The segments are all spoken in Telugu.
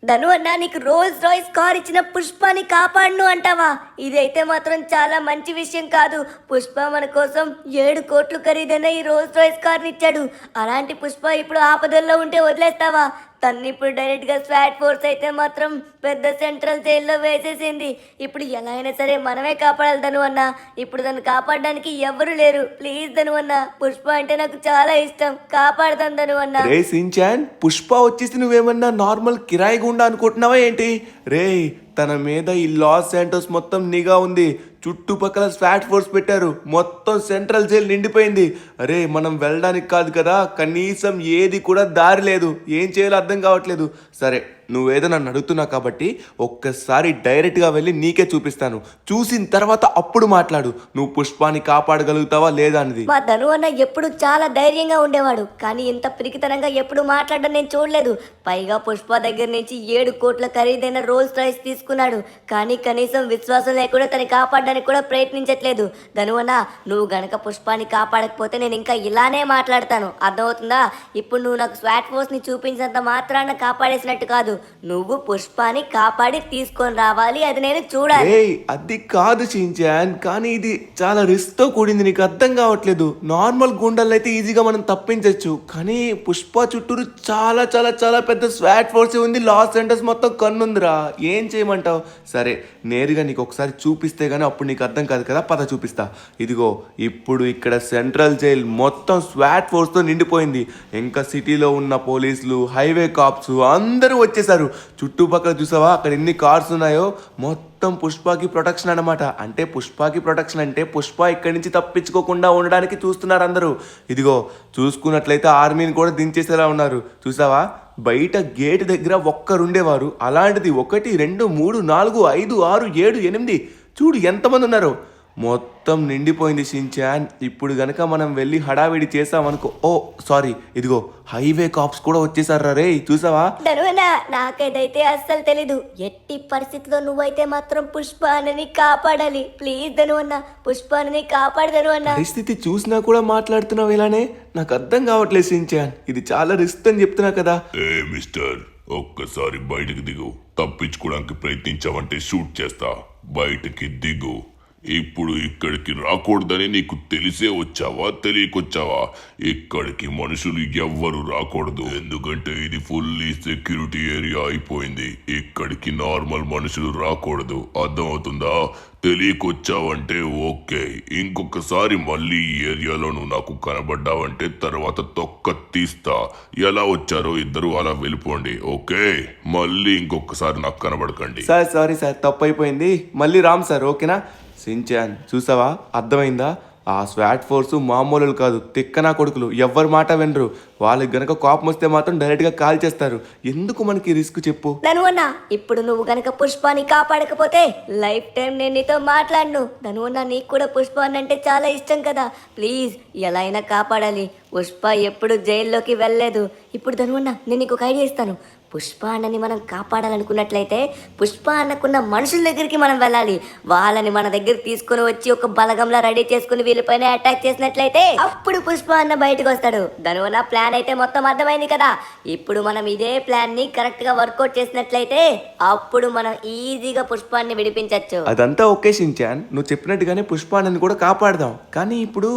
ధను అన్నా నీకు రోల్స్ రాయ్స్ కార్ ఇచ్చిన పుష్పాని కాపాడును అంటావా? ఇదైతే మాత్రం చాలా మంచి విషయం కాదు. పుష్ప మన కోసం 7 కోట్లు ఖరీదైన ఈ రోల్స్ రాయ్స్ కార్ని ఇచ్చాడు. అలాంటి పుష్ప ఇప్పుడు ఆపదల్లో ఉంటే వదిలేస్తావా? తన్ని ఇప్పుడు డైరెక్ట్గా స్వాట్ ఫోర్స్ అయితే మాత్రం పెద్ద సెంట్రల్ జైల్లో వేసేసింది. ఇప్పుడు ఎలా అయినా సరే మనమే కాపాడాలి ధను అన్న. ఇప్పుడు తను కాపాడడానికి ఎవరు లేరు. ప్లీజ్ ధను అన్న, పుష్ప అంటే నాకు చాలా ఇష్టం, కాపాడదాం ధను అన్న. రే సించాన్, పుష్ప వచ్చేసి నువ్వేమన్నా నార్మల్ కిరాయి గుండా అనుకుంటున్నావా ఏంటి? రే, తన మీద ఈ లాస్ శాంటోస్ మొత్తం నిఘా ఉంది. చుట్టుపక్కల స్వాట్ ఫోర్స్ పెట్టారు. మొత్తం సెంట్రల్ జైలు నిండిపోయింది. అరే, మనం వెళ్ళడానికి కాదు కదా, కనీసం ఏది కూడా దారి లేదు. ఏం చేయాలో అర్థం కావట్లేదు. సరే, నువ్వేదో నన్ను అడుగుతున్నావు కాబట్టి ఒక్కసారి డైరెక్ట్గా వెళ్ళి నీకే చూపిస్తాను. చూసిన తర్వాత అప్పుడు మాట్లాడు, నువ్వు పుష్పాన్ని కాపాడగలుగుతావా లేదా అనేది. మా ధను అన్న ఎప్పుడు చాలా ధైర్యంగా ఉండేవాడు, కానీ ఇంత పిరికితనంగా ఎప్పుడు మాట్లాడడం నేను చూడలేదు. పైగా పుష్ప దగ్గర నుంచి 7 కోట్ల ఖరీదైన రోల్స్ రాయ్స్ తీసుకున్నాడు, కానీ కనీసం విశ్వాసం లేకుండా తనని కాపాడడానికి కూడా ప్రయత్నించట్లేదు. ధను అన్న, నువ్వు గనక పుష్పాన్ని కాపాడకపోతే నేను ఇంకా ఇలానే మాట్లాడతాను, అర్థమవుతుందా? ఇప్పుడు నువ్వు నాకు స్వాట్ ఫోర్స్ ని చూపించినంత మాత్రాన కాపాడేసినట్టు కాదు, నువ్వు పుష్పాన్ని కాపాడి తీసుకొని రావాలి, అది నేను చూడాలి. అది కాదు షించాన్, కానీ ఇది చాలా రిస్క్ తో కూడింది. నీకు అర్థం కావట్లేదు. నార్మల్ గుండెల్లో అయితే ఈజీగా మనం తప్పించవచ్చు, కానీ పుష్ప చుట్టూరు చాలా చాలా చాలా పెద్ద స్వాట్ ఫోర్స్ ఉంది. లాస్ ఏంజల్స్ మొత్తం కన్నుందిరా. ఏం చేయమంటావు? సరే, నేరుగా నీకు ఒకసారి చూపిస్తే గానీ అప్పుడు నీకు అర్థం కాదు కదా. పద చూపిస్తా. ఇదిగో, ఇప్పుడు ఇక్కడ సెంట్రల్ జైల్ మొత్తం స్వాట్ ఫోర్స్ తో నిండిపోయింది. ఇంకా సిటీలో ఉన్న పోలీసులు, హైవే కాప్స్ అందరూ వచ్చేసారు. చుట్టుపక్కల చూసావా అక్కడ ఎన్ని కార్స్ ఉన్నాయో? మొత్తం పుష్పకి ప్రొటెక్షన్ అనమాట. అంటే పుష్పకి ప్రొటెక్షన్ అంటే పుష్ప ఇక్కడి నుంచి తప్పించుకోకుండా ఉండడానికి చూస్తున్నారు అందరూ. ఇదిగో, చూసుకున్నట్లయితే ఆర్మీని కూడా దించేసేలా ఉన్నారు. చూసావా, బయట గేట్ దగ్గర ఒక్కరుండేవారు, అలాంటిది 1 2 3 4 5 6 7 8 చూడు ఎంతమంది ఉన్నారు. మొత్తం నిండిపోయింది షించాన్. ఇప్పుడు గనక మనం వెళ్ళి హడావిడి చేసామనుకో, ఓ సారీ, ఇదిగో హైవే కాప్స్ కూడా వచ్చేసారా రే, చూసావా? ధనువన్న, నాకైతే అస్సలు తెలీదు. ఎట్టి పరిస్థితిలో నువ్వైతే మాత్రం పుష్పాన్ని కాపాడాలి. ప్లీజ్ ధనువన్న, పుష్పాన్ని కాపాడు ధనువన్న. పరిస్థితి చూసినా కూడా మాట్లాడుతున్నావు ఇలానే? నాకు అర్థం కావట్లేదు షించాన్. ఇది చాలా రిస్క్ అని చెప్తున్నా కదా. ఏ మిస్టర్, ఒక్కసారి బయటకు దిగు. తప్పించుకోవడానికి ప్రయత్నించావంటే షూట్ చేస్తా. బయటకి దిగు. ఇప్పుడు ఇక్కడికి రాకూడదని నీకు తెలిసే వచ్చావా, తెలియకొచ్చావా? ఇక్కడికి మనుషులు ఎవ్వరు రాకూడదు, ఎందుకంటే ఇది ఫుల్లీ సెక్యూరిటీ ఏరియా అయిపోయింది. ఇక్కడికి నార్మల్ మనుషులు రాకూడదు, అర్థమవుతుందా? తెలియకొచ్చావంటే ఓకే. ఇంకొకసారి మళ్ళీ ఈ ఏరియాలో నువ్వు నాకు కనబడ్డావంటే తర్వాత తొక్క తీస్తా. ఎలా వచ్చారో ఇద్దరు అలా వెళ్ళిపోండి, ఓకే? మళ్ళీ ఇంకొకసారి నాకు కనబడకండి. సార్ సారీ సార్, తప్పు అయిపోయింది. మళ్ళీ రామ్ సార్, ఓకేనా? షించాన్, చూసావా, అర్థమైందా? ఆ స్వాట్ ఫోర్సు మామూలు కాదు, తిక్కనా కొడుకులు. ఎవ్వరి మాట వినరు. వాళ్ళకి గనక కోపం వస్తే మాత్రం డైరెక్ట్ గా కాల్ చేస్తారు. ఎందుకు మనకి రిస్క్ చెప్పు? ధనువన్న, ఇప్పుడు నువ్వు గనక పుష్పాన్ని కాపాడకపోతే లైఫ్ టైం నేను నీతో మాట్లాడను. ధనువన్న, నీకు కూడా పుష్పాన్ని అంటే చాలా ఇష్టం కదా. ప్లీజ్, ఎలా అయినా కాపాడాలి. పుష్ప ఎప్పుడు జైల్లోకి వెళ్ళలేదు. ఇప్పుడు ధనువన్న, నేను నీకు ఒక ఐడియా ఇస్తాను. పుష్ప అన్నని మనం కాపాడాలనుకున్నట్లయితే పుష్ప అన్నకున్న మనుషుల దగ్గరికి మనం వెళ్ళాలి. వాళ్ళని మన దగ్గర తీసుకుని వచ్చి ఒక బలగంలా రెడీ చేసుకుని వీళ్ళపైన అటాక్ చేసినట్లయితే అప్పుడు పుష్ప అన్న బయటకు వస్తాడు. దానివల్ల ప్లాన్ అయితే మొత్తం అర్థమైంది కదా. ఇప్పుడు మనం ఇదే ప్లాన్ ని కరెక్ట్ గా వర్కౌట్ చేసినట్లయితే అప్పుడు మనం ఈజీగా పుష్పాన్ని విడిపించవచ్చు. అదంతా ఓకే షించాన్, నువ్వు చెప్పినట్టుగానే పుష్పాన్ని కూడా కాపాడదాం. కానీ ఇప్పుడు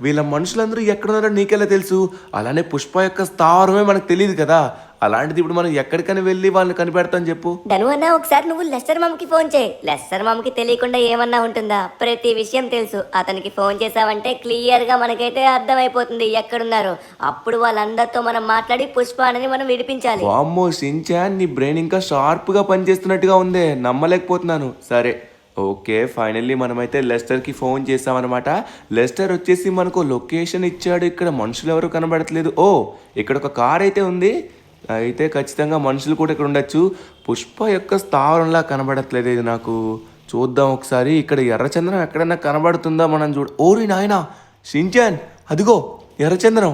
వీళ్ళ మనుషులందరూ ఎక్కడున్నారో నీకెలా తెలుసు? అలానే పుష్ప యొక్క స్థావరమే మనకు తెలియదు కదా. అలాంటిది ఇప్పుడు మనం ఎక్కడికైనా వెళ్ళి వాళ్ళని కనిపెడతాం చెప్పు? ధనువన్న, ఒకసారి నువ్వు లెస్టర్ మామకి ఫోన్ చేయి. లెస్టర్ మామకి తెలియకుండా ఏమన్నా ఉంటుందా? ప్రతి విషయం తెలుసు. అతనికి ఫోన్ చేసావంటే క్లియర్ గా మనకైతే అర్థమైపోతుంది ఎక్కడున్నారో. అప్పుడు వాళ్ళందరితో మనం మాట్లాడి పుష్పాన్ని మనం విడిపించాలి. వామ్మో షించాన్, నీ బ్రెయిన్ ఇంకా షార్ప్ గా పనిచేస్తున్నట్టుగా ఉందే, నమ్మలేకపోతున్నాను. సరే, ఓకే, ఫైనల్లీ మనమైతే లెస్టర్కి ఫోన్ చేసామన్నమాట. లెస్టర్ వచ్చేసి మనకు లొకేషన్ ఇచ్చాడు. ఇక్కడ మనుషులు ఎవరు కనబడట్లేదు. ఓ, ఇక్కడ ఒక కార్ అయితే ఉంది. అయితే ఖచ్చితంగా మనుషులు కూడా ఇక్కడ ఉండొచ్చు. పుష్ప యొక్క స్థావరంలా కనబడట్లేదు ఇది నాకు. చూద్దాం ఒకసారి. ఇక్కడ ఎర్రచంద్రం ఎక్కడన్నా కనబడుతుందా మనం ఓరి నాయనా షించాన్, అదిగో ఎర్రచంద్రం.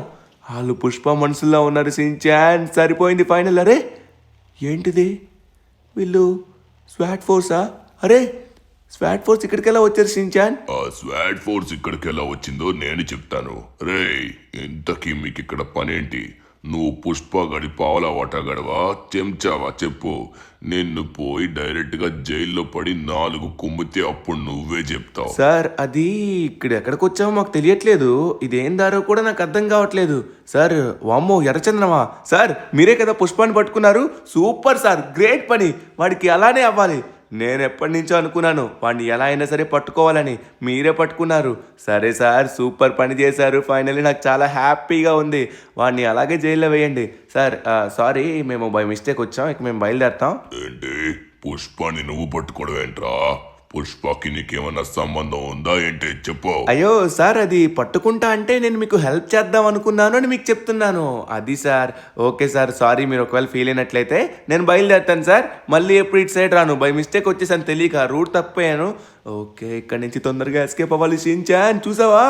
వాళ్ళు పుష్ప మనుషుల్లా ఉన్నారు షించాన్. సరిపోయింది ఫైనల్. అరే ఏంటిది, వీళ్ళు స్వాట్ ఫోర్సా? అరే, స్వాట్ ఫోర్స్ ఇక్కడికి ఎలా వచ్చారు షించాన్? ఆ స్వాట్ ఫోర్స్ ఇక్కడికి ఎలా వచ్చిందో నేను చెప్తాను. రే, ఇంతకీ మీకు ఇక్కడ పనేంటి? నువ్వు పుష్ప గడి పావుల వాట గడవా చెంచావా చెప్పు. నిన్ను పోయి డైరెక్ట్గా జైల్లో పడి 4 కుమ్మితే అప్పుడు నువ్వే చెప్తావు. సార్ అది ఇక్కడ ఎక్కడికి వచ్చామో మాకు తెలియట్లేదు. ఇదేం దారో కూడా నాకు అర్థం కావట్లేదు. సార్ వామ్మో ఎర్రచంద్రమా సార్, మీరే కదా పుష్పాన్ని పట్టుకున్నారు. సూపర్ సార్, గ్రేట్ పని. వాడికి అలానే అవ్వాలి. నేను ఎప్పటి నుంచో అనుకున్నాను వాడిని ఎలా అయినా సరే పట్టుకోవాలని. మీరే పట్టుకున్నారు. సరే సార్, సూపర్ పని చేశారు. ఫైనల్లీ నాకు చాలా హ్యాపీగా ఉంది. వాడిని అలాగే జైల్లో వేయండి. సార్ సారీ, మేము బై మిస్టేక్ వచ్చాం. ఇక మేము బయలుదేరుతాం. ఏంటి పుష్పాన్ని నువ్వు పట్టుకోవడం ఏంట్రా? పుష్పకి నీకేమన్నా సంబంధం ఉందా ఏంటి చెప్పు. అయ్యో సార్, అది పట్టుకుంటా అంటే నేను మీకు హెల్ప్ చేద్దాం అనుకున్నాను అని మీకు చెప్తున్నాను. అది సార్. Okay sir, sorry. మీరు ఒకవేళ ఫీల్ అయినట్లయితే నేను బయలుదేరుతాను సార్. మళ్ళీ ఎప్పుడు ఇటు సైడ్ రాను. బై మిస్టేక్ వచ్చేసాను, తెలియక రూట్ తప్పిపోయాను. ఓకే, ఇక్కడి నుంచి తొందరగా ఎస్కేప్ అవ్వాలి. షించాన్ చూసావా?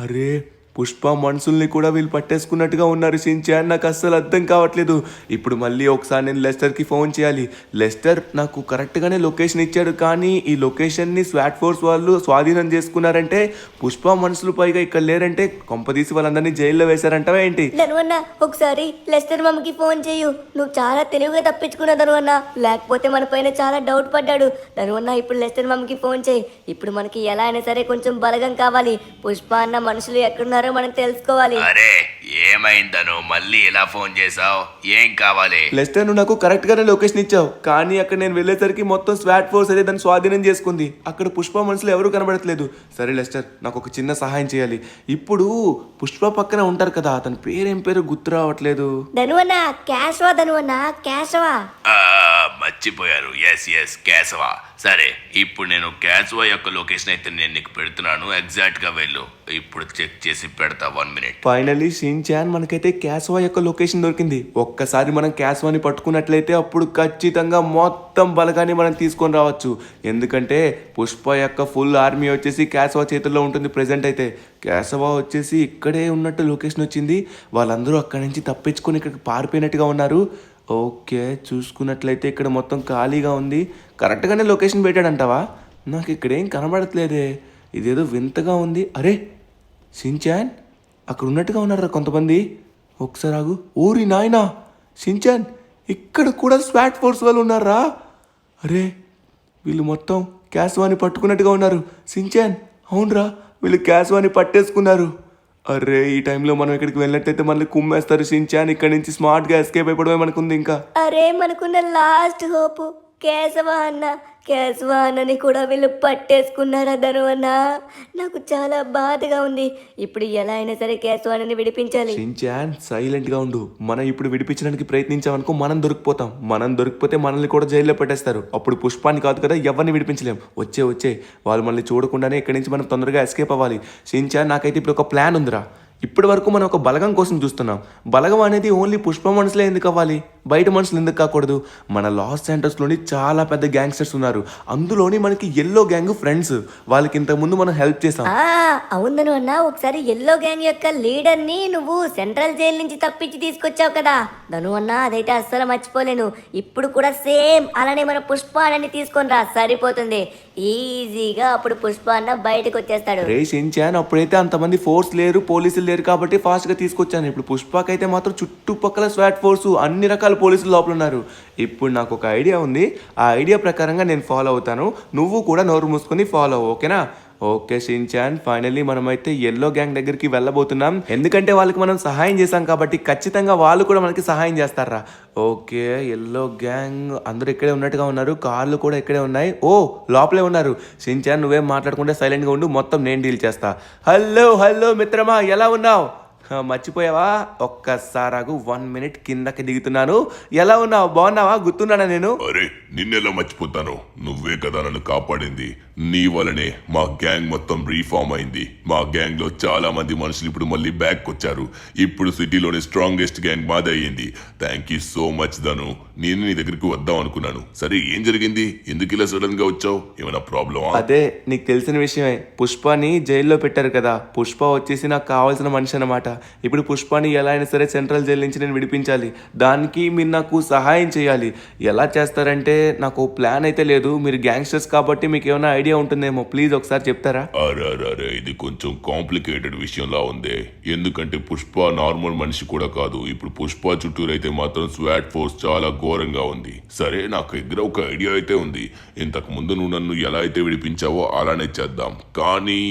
అరే పుష్ప మనుషుల్ని కూడా వీళ్ళు పట్టేసుకున్నట్టుగా ఉన్నారు. షించాన్ నాకు అస్సలు అర్థం కావట్లేదు. ఇప్పుడు మళ్ళీ ఒకసారి నేను లెస్టర్కి ఫోన్ చేయాలి. లెస్టర్ నాకు కరెక్ట్గానే లొకేషన్ ఇచ్చాడు, కానీ ఈ లొకేషన్ని స్వాట్ ఫోర్స్ వాళ్ళు స్వాధీనం చేసుకున్నారంటే, పుష్ప మనుషులు పైగా ఇక్కడ లేరంటే కొంపదీసి వాళ్ళందరినీ జైల్లో వేశారంటావా ఏంటి? ధనువన్న ఒకసారి లెస్టర్ మమ్మకి ఫోన్ చేయు. నువ్వు చాలా తెలివిగా తప్పించుకున్నావు ధనువన్న, లేకపోతే మన పైన చాలా డౌట్ పడ్డాడు. ధనువన్న ఇప్పుడు లెస్టర్ మమ్మకి ఫోన్ చేయి. ఇప్పుడు మనకి ఎలా అయినా సరే కొంచెం బలగం కావాలి. పుష్ప అన్న మనుషులు ఎక్కడున్నారో మనం తెలుసుకోవాలి. అరే ఏమైందను మళ్ళీ ఇలా ఫోన్ చేసావు? ఏం కావాలి? లెస్టర్ నువ్వు నాకు కరెక్ట్గానే లొకేషన్ ఇచ్చావు, కానీ అక్కడ నేను వెళ్ళేసరికి మొత్తం స్వాట్ ఫోర్స్ అయితే దాన్ని స్వాధీనం చేసుకుంది. అక్కడ పుష్ప మనుషులు ఎవరు కనబడట్లేదు. సరే లెస్టర్, నాకు ఒక చిన్న సహాయం చేయాలి. ఇప్పుడు పుష్ప పక్కన ఉంటారు కదా, అతని పేరేం పేరు గుర్తు రావట్లేదు. ధనువన్న కేశవ, ధనువన్న కేశవ. మర్చిపోయారు. ఎస్ కేశవ. సరే ఇప్పుడు నేను కేశవ యొక్క లొకేషన్ అయితే నేను నీకు పెడుతున్నాను. ఎగ్జాక్ట్ గా వెళ్ళు. ఇప్పుడు చెక్ చేసి పెడతా. 1 minute. ఫైనల్లీ షించాన్ మనకైతే క్యాస్వా యొక్క లొకేషన్ దొరికింది. ఒక్కసారి మనం క్యాస్వాని పట్టుకున్నట్లయితే అప్పుడు ఖచ్చితంగా మొత్తం బలగాన్ని మనం తీసుకొని రావచ్చు. ఎందుకంటే పుష్ప యొక్క ఫుల్ ఆర్మీ వచ్చేసి క్యాస్వా చేతుల్లో ఉంటుంది ప్రెసెంట్ అయితే. క్యాస్వా వచ్చేసి ఇక్కడే ఉన్నట్టు లొకేషన్ వచ్చింది. వాళ్ళందరూ అక్కడి నుంచి తప్పించుకొని ఇక్కడికి పారిపోయినట్టుగా ఉన్నారు. ఓకే, చూసుకున్నట్లయితే ఇక్కడ మొత్తం ఖాళీగా ఉంది. కరెక్ట్గానే లొకేషన్ పెట్టాడంటావా? నాకు ఇక్కడేం కనబడట్లేదే. ఇదేదో వింతగా ఉంది. అరే షించాన్, అక్కడ ఉన్నట్టుగా ఉన్నారా కొంతమంది. ఒకసారి ఆగు. ఓరి నాయనా షించాన్, ఇక్కడ కూడా స్వాట్ ఫోర్స్ వాళ్ళు ఉన్నారా? అరే వీళ్ళు మొత్తం క్యాస్వాని పట్టుకున్నట్టుగా ఉన్నారు. షించాన్ అవునరా, వీళ్ళు క్యాస్వాని పట్టేసుకున్నారు. అరే ఈ టైంలో మనం ఇక్కడికి వెళ్ళినట్టయితే మళ్ళీ కుమ్మేస్తారు. షించాన్ ఇక్కడ నుంచి స్మార్ట్గా ఎస్కేప్ అయిపోవడమే మనకుంది. ఇంకా అరే మనకున్న లాస్ట్ హోప్ కేశవ అన్న. కేశవ అన్నని కూడా వీళ్ళు పట్టేసుకున్నారా ధనువన్న? నాకు చాలా బాధగా ఉంది. ఇప్పుడు ఎలా అయినా సరే కేశవ అన్నని విడిపించాలి. షించాన్ సైలెంట్గా ఉండు. మనం ఇప్పుడు విడిపించడానికి ప్రయత్నించామనుకో మనం దొరికిపోతాం. మనం దొరికిపోతే మనల్ని కూడా జైల్లో పెట్టేస్తారు. అప్పుడు పుష్పాన్ని కాదు కదా, ఎవరిని విడిపించలేం. వచ్చే వాళ్ళు మనల్ని చూడకుండానే ఇక్కడి నుంచి మనం తొందరగా ఎస్కేప్ అవ్వాలి. షించాన్ నాకైతే ఇప్పుడు ఒక ప్లాన్ ఉందిరా. ఇప్పటి వరకు మనం ఒక బలగం కోసం చూస్తున్నాం. బలగం అనేది ఓన్లీ పుష్ప మనుషులే ఎందుకు అవ్వాలి? బయట మనుషులు ఎందుకు కాకూడదు? మన లాస్ సెంటర్స్లోని చాలా పెద్ద గ్యాంగ్స్టర్స్ ఉన్నారు. అందులోని మనకి ఎల్లో గ్యాంగ్ ఫ్రెండ్స్. వాళ్ళకి ఇంతకుముందు మనం హెల్ప్ చేసాం. అవును ధనువన్న, ఒకసారి ఎల్లో గ్యాంగ్ యొక్క లీడర్ని నువ్వు సెంట్రల్ జైలు నుంచి తప్పించి తీసుకొచ్చావు కదా ధనువన్న, అదైతే అస్సలు మర్చిపోలేను. ఇప్పుడు కూడా సేమ్ అలానే మన పుష్ప అన్నని తీసుకొని రా, సరిపోతుంది. ఈజీగా అప్పుడు పుష్ప అన్న బయటకు వచ్చేస్తాడు. రే షించాన్, అప్పుడైతే అంతమంది ఫోర్స్ లేరు, పోలీసులు లేరు కాబట్టి ఫాస్ట్గా తీసుకొచ్చాను. ఇప్పుడు పుష్పకైతే మాత్రం చుట్టుపక్కల స్వాట్ ఫోర్సు అన్ని రకాల పోలీసులు లోపల ఉన్నారు. ఇప్పుడు నాకు ఒక ఐడియా ఉంది. ఆ ఐడియా ప్రకారంగా నేను ఫాలో అవుతాను. నువ్వు కూడా నోరు మూసుకొని ఫాలో అవ్వు, ఓకేనా? ఓకే షించాన్, ఫైనల్లీ మనమైతే ఎల్లో గ్యాంగ్ దగ్గరికి వెళ్ళబోతున్నాం. ఎందుకంటే వాళ్ళకి మనం సహాయం చేశాం కాబట్టి ఖచ్చితంగా వాళ్ళు కూడా మనకి సహాయం చేస్తారా. ఓకే, ఎల్లో గ్యాంగ్ అందరూ ఇక్కడే ఉన్నట్టుగా ఉన్నారు. కార్లు కూడా ఇక్కడే ఉన్నాయి. ఓ లోపలే ఉన్నారు. షించాన్ నువ్వేం మాట్లాడకుండా సైలెంట్గా ఉండు, మొత్తం నేను డీల్ చేస్తా. హలో మిత్రమా, ఎలా ఉన్నావు? మర్చిపోయావా? ఒక్కసారాగు 1 minute కిందకి దిగుతున్నాను. ఎలా ఉన్నావు? బాగున్నావా? గుర్తున్నానా నేను? అరే నిన్నెలా మర్చిపోతాను? నువ్వే కదా నన్ను కాపాడింది. నీ వలనే మా గ్యాంగ్ మొత్తం రీఫార్మ్ అయింది. మా గ్యాంగ్ లో చాలా మంది మనుషులు ఇప్పుడు మళ్ళీ బ్యాక్ వచ్చారు. ఇప్పుడు సిటీలోని స్ట్రాంగెస్ట్ గ్యాంగ్ మాది అయ్యింది. థ్యాంక్ యూ సో మచ్ ధను. నేను నీ దగ్గరికి వద్దాం అనుకున్నాను. సరే ఏం జరిగింది? ఎందుకు ఇలా సడన్ గా వచ్చావు? ఏమైనా ప్రాబ్లమా? అదే నీకు తెలిసిన విషయమే. పుష్పని జైల్లో పెట్టారు కదా. పుష్ప వచ్చేసి నాకు కావాల్సిన మనిషి అన్నమాట. ఇప్పుడు పుష్పాని ఎలా అయినా సరే సెంట్రల్ జైలు నుంచి నేను విడిపించాలి. దానికి మీరు నాకు సహాయం చేయాలి. ఎలా చేస్తారంటే నాకు ప్లాన్ అయితే లేదు. మీరు గ్యాంగ్స్టర్స్ కాబట్టి మీకు ఏమైనా ఐడియా ఉంటుందేమో, ప్లీజ్ ఒకసారి చెప్తారా? అరే ఇది కొంచెం కాంప్లికేటెడ్ విషయంలా ఉంది. ఎందుకంటే పుష్ప నార్మల్ మనిషి కూడా కాదు. ఇప్పుడు పుష్ప చుట్టూరు అయితే మాత్రం స్వాట్ ఫోర్స్ చాలా ఘోరంగా ఉంది. సరే, నాకు దగ్గర ఒక ఐడియా అయితే ఉంది. ఇంతకు ముందు నువ్వు నన్ను ఎలా అయితే విడిపించావో అలానే చేద్దాం. కానీ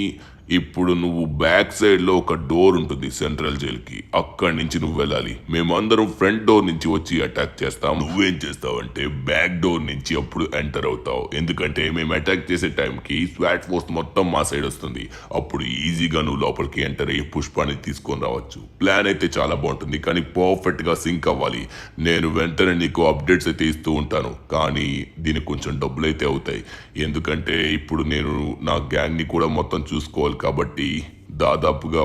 ఇప్పుడు నువ్వు బ్యాక్ సైడ్ లో ఒక డోర్ ఉంటుంది సెంట్రల్ జైల్ కి, అక్కడి నుంచి నువ్వు వెళ్ళాలి. మేమందరం ఫ్రంట్ డోర్ నుంచి వచ్చి అటాక్ చేస్తాం. నువ్వేం చేస్తావంటే బ్యాక్ డోర్ నుంచి అప్పుడు ఎంటర్ అవుతావు. ఎందుకంటే మేము అటాక్ చేసే టైంకి స్వాట్ ఫోర్స్ మొత్తం మా సైడ్ వస్తుంది. అప్పుడు ఈజీగా నువ్వు లోపలికి ఎంటర్ అయ్యి పుష్పాన్ని తీసుకొని రావచ్చు. ప్లాన్ అయితే చాలా బాగుంటుంది, కానీ పర్ఫెక్ట్ గా సింక్ అవ్వాలి. నేను వెంటనే నీకు అప్డేట్స్ అయితే ఇస్తూ ఉంటాను, కానీ దీనికి కొంచెం డబ్బులు అయితే అవుతాయి. ఎందుకంటే ఇప్పుడు నేను నా గ్యాంగ్ ని కూడా మొత్తం చూసుకోవాలి కాబట్టి దాదాపుగా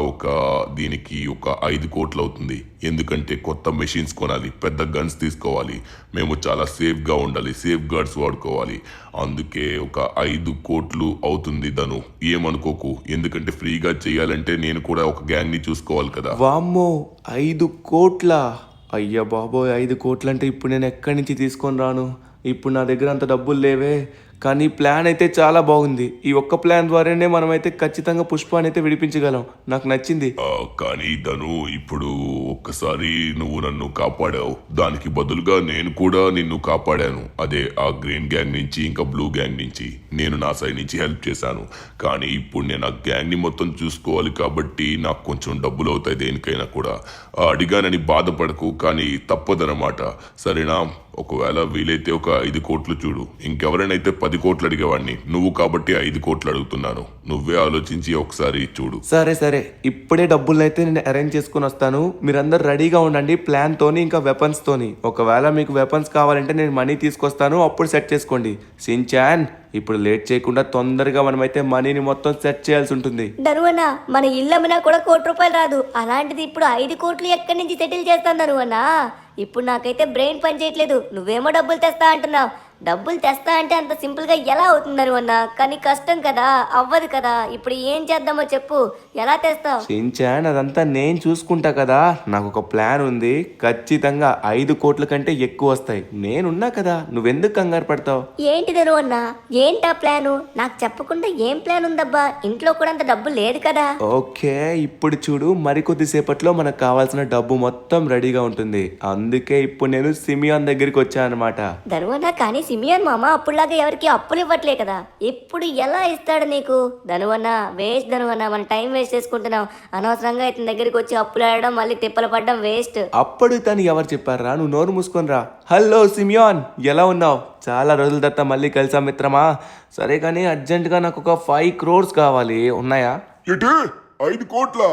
దీనికి ఒక 5 కోట్లు అవుతుంది. ఎందుకంటే కొత్త మెషిన్స్ కొనాలి, పెద్ద గన్స్ తీసుకోవాలి, మేము చాలా సేఫ్గా ఉండాలి, సేఫ్ గార్డ్స్ వాడుకోవాలి. అందుకే ఒక 5 కోట్లు అవుతుంది. ధను ఏమనుకోకు, ఎందుకంటే ఫ్రీగా చేయాలంటే నేను కూడా ఒక గ్యాంగ్ని చూసుకోవాలి కదా. వామ్మో, 5 కోట్ల! అయ్యా బాబోయ్, 5 కోట్లంటే ఇప్పుడు నేను ఎక్కడి నుంచి తీసుకొని రాను? ఇప్పుడు నా దగ్గర అంత డబ్బులు లేవే. కానీ ప్లాన్ అయితే చాలా బాగుంది. ఈ ఒక్క ప్లాన్ ద్వారానే మనమైతే ఖచ్చితంగా పుష్పాన్ని అయితే విడిపించగలం. నాకు నచ్చింది. కానీ ధను, ఇప్పుడు ఒక్కసారి నువ్వు నన్ను కాపాడావు, దానికి బదులుగా నేను కూడా నిన్ను కాపాడాను. అదే ఆ గ్రీన్ గ్యాంగ్ నుంచి ఇంకా బ్లూ గ్యాంగ్ నుంచి నేను నా సైడ్ నుంచి హెల్ప్ చేశాను. కానీ ఇప్పుడు నేను ఆ గ్యాంగ్ ని మొత్తం చూసుకోవాలి కాబట్టి నాకు కొంచెం డబ్బులు అవుతాయి దేనికైనా కూడా. అడిగానని బాధపడకు, కానీ తప్పదన్నమాట. సరేనా? ఒకవేళ వీలైతే ఒక 5 కోట్లు చూడు. ఇంకెవరైనైతే 10 కోట్లు అడిగేవాడిని, నువ్వు కాబట్టి 5 కోట్లు అడుగుతున్నాను. నువ్వే ఆలోచించి ఒకసారి చూడు. సరే, ఇప్పుడే డబ్బులు అయితే నేను అరేంజ్ చేసుకుని వస్తాను. మీరందరూ రెడీగా ఉండండి ప్లాన్ తోని ఇంకా వెపన్స్ తోని. ఒకవేళ మీకు వెపన్స్ కావాలంటే నేను మనీ తీసుకొస్తాను, అప్పుడు సెట్ చేసుకోండి. సించాన్, ఇప్పుడు లేట్ చేయకుండా తొందరగా మనమైతే మనీని మొత్తం సెట్ చేయాల్సి ఉంటుంది. ధనువన్న, మన ఇల్లు అమ్మినా కూడా 1 కోటి రూపాయలు రాదు. అలాంటిది ఇప్పుడు 5 కోట్లు ఎక్కడి నుంచి సెటిల్ చేస్తాను ధనువన్న? ఇప్పుడు నాకైతే బ్రెయిన్ పని చేయట్లేదు. నువ్వేమో డబ్బులు తెస్తా అంటున్నావు. డబ్బులు తెస్తా అంటే అంత సింపుల్ గా ఎలా అవుతుందని అన్న? కానీ కష్టం కదా, అవ్వదు కదా. ఇప్పుడు ఏం చేద్దామో చెప్పు, ఎలా తెస్తావు? సించాన్, అదంతా నేను చూసుకుంటా కదా. నాకు ఒక ప్లాన్ ఉంది. ఖచ్చితంగా 5 కోట్ల కంటే ఎక్కువ వస్తాయి. నేనున్నా కదా, నువ్వెందుకు కంగారు పడతావు? ఏంటి ధనువన్న, ఏంటా ప్లాను? నాకు చెప్పకుండా ఏం ప్లాన్ ఉందబ్బా? ఇంట్లో కూడా అంత డబ్బు లేదు కదా. ఓకే, ఇప్పుడు చూడు, మరికొద్ది సేపట్లో మనకు కావాల్సిన డబ్బు మొత్తం రెడీగా ఉంటుంది. అందుకే ఇప్పుడు నేను సిమియాన్ దగ్గరికి వచ్చాను అనమాట. ధనువన్న, కానీ సిమియన్ మామ అప్పుడులాగా ఎవరికి అప్పులు ఇవ్వట్లే కదా. ఇప్పుడు ఎలా ఇస్తాడు నీకు? ధనువన్న, వేస్ట్ ధనువన్న, మన టైం వేస్ట్ చేసుకుంటున్నాం. అనవసరంగా ఇతని దగ్గరికి వచ్చి అప్పులు ఆడడం, మళ్ళీ తిప్పలు పడడం వేస్ట్. అప్పుడు తను ఎవరు చెప్పారా? నువ్వు నోరు మూసుకొని రా. హలో సిమియాన్, ఎలా ఉన్నావు? చాలా రోజుల తర్వాత మళ్ళీ కలిసాం మిత్రమా. సరే, కానీ అర్జెంటుగా నాకు ఒక 5 crores కావాలి. ఉన్నాయా? ఎటు 5 కోట్ల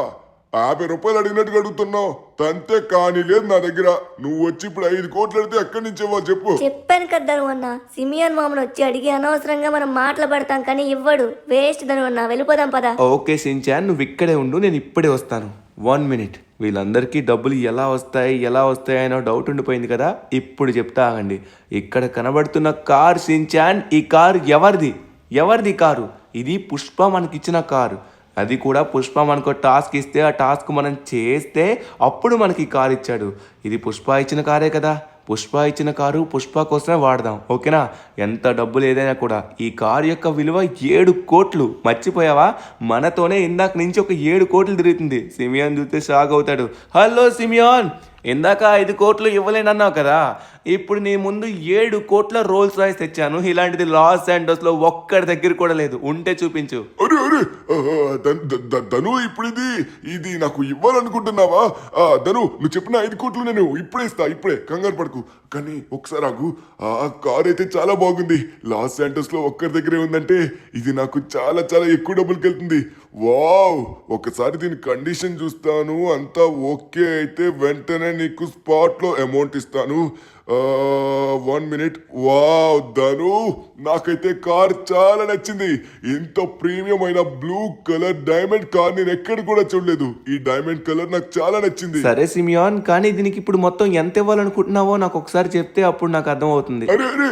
50 రూపాయలు అడిగినట్టుగా అడుగుతున్నావు. తంతే కానీ లేదు నా దగ్గర. నువ్వు వచ్చి ఇప్పుడు 5 కోట్లు అడిగితే ఎక్కడి నుంచి ఇవ్వాలి చెప్పు. చెప్పాను కదా ధనువన్న, సిమియన్ మామను వచ్చి అడిగి అనవసరంగా మనం మాటలు పడతాం, కానీ ఇవ్వడు. వేస్ట్ ధనువన్న, వెళ్ళిపోదాం పదా. ఓకే సించాన్, నువ్వు ఇక్కడే ఉండు, నేను ఇప్పుడే వస్తాను. 1 minute. వీళ్ళందరికీ డబ్బులు ఎలా వస్తాయి అనో డౌట్ ఉండిపోయింది కదా. ఇప్పుడు చెప్తా ఆగండి. ఇక్కడ కనబడుతున్న కార్ సించాన్, ఈ కార్ ఎవరిది కారు? ఇది పుష్ప మనకిచ్చిన కారు. అది కూడా పుష్ప మనకు టాస్క్ ఇస్తే ఆ టాస్క్ మనం చేస్తే అప్పుడు మనకి కారు ఇచ్చాడు. ఇది పుష్ప ఇచ్చిన కారే కదా. పుష్ప ఇచ్చిన కారు పుష్ప కోసమే వాడదాం, ఓకేనా? ఎంత డబ్బులు ఏదైనా కూడా. ఈ కారు యొక్క విలువ 7 కోట్లు. మర్చిపోయావా? మనతోనే ఇందాక నుంచి ఒక 7 కోట్లు తిరుగుతుంది. సిమియాన్ చూస్తే షాక్ అవుతాడు. హలో సిమియాన్, ఇందాక 5 కోట్లు ఇవ్వలేనన్నావు కదా. ఇప్పుడు నీ ముందు 7 కోట్ల రోల్స్ రాయిస్ తెచ్చాను. ఇలాంటిది లాస్ ఏంజల్స్లో ఒక్కడి దగ్గర కూడా లేదు. ఉంటే చూపించు. అరే ధను, ఇప్పుడు ఇది నాకు ఇవ్వాలనుకుంటున్నావా? ధను, నువ్వు చెప్పిన 5 కోట్లు నేను ఇప్పుడే ఇస్తా. ఇప్పుడే, కంగారు పడకు. కానీ ఒకసారి ఆగు. ఆ కార్ అయితే చాలా బాగుంది. లాస్ ఏంజల్స్ లో ఒక్కరి దగ్గరే ఉందంటే ఇది నాకు చాలా చాలా ఎక్కువ డబ్బులకి వెళ్తుంది. వావ్, ఒకసారి దీని కండిషన్ చూస్తాను. అంతా ఓకే అయితే వెంటనే నీకు స్పాట్ లో అమౌంట్ ఇస్తాను. 1 మినిట్. వావ్ ధను, నాకైతే కార్ చాలా నచ్చింది. ఇంత ప్రీమియం అయిన బ్లూ కలర్ డైమండ్ కార్ నేను ఎక్కడ కూడా చూడలేదు. ఈ డైమండ్ కలర్ నాకు చాలా నచ్చింది. సరే సిమియాన్, కానీ దీనికి ఇప్పుడు మొత్తం ఎంత ఇవ్వాలనుకుంటున్నావో నాకు ఒకసారి చెప్తే అప్పుడు నాకు అర్థం అవుతుంది. అరే అరే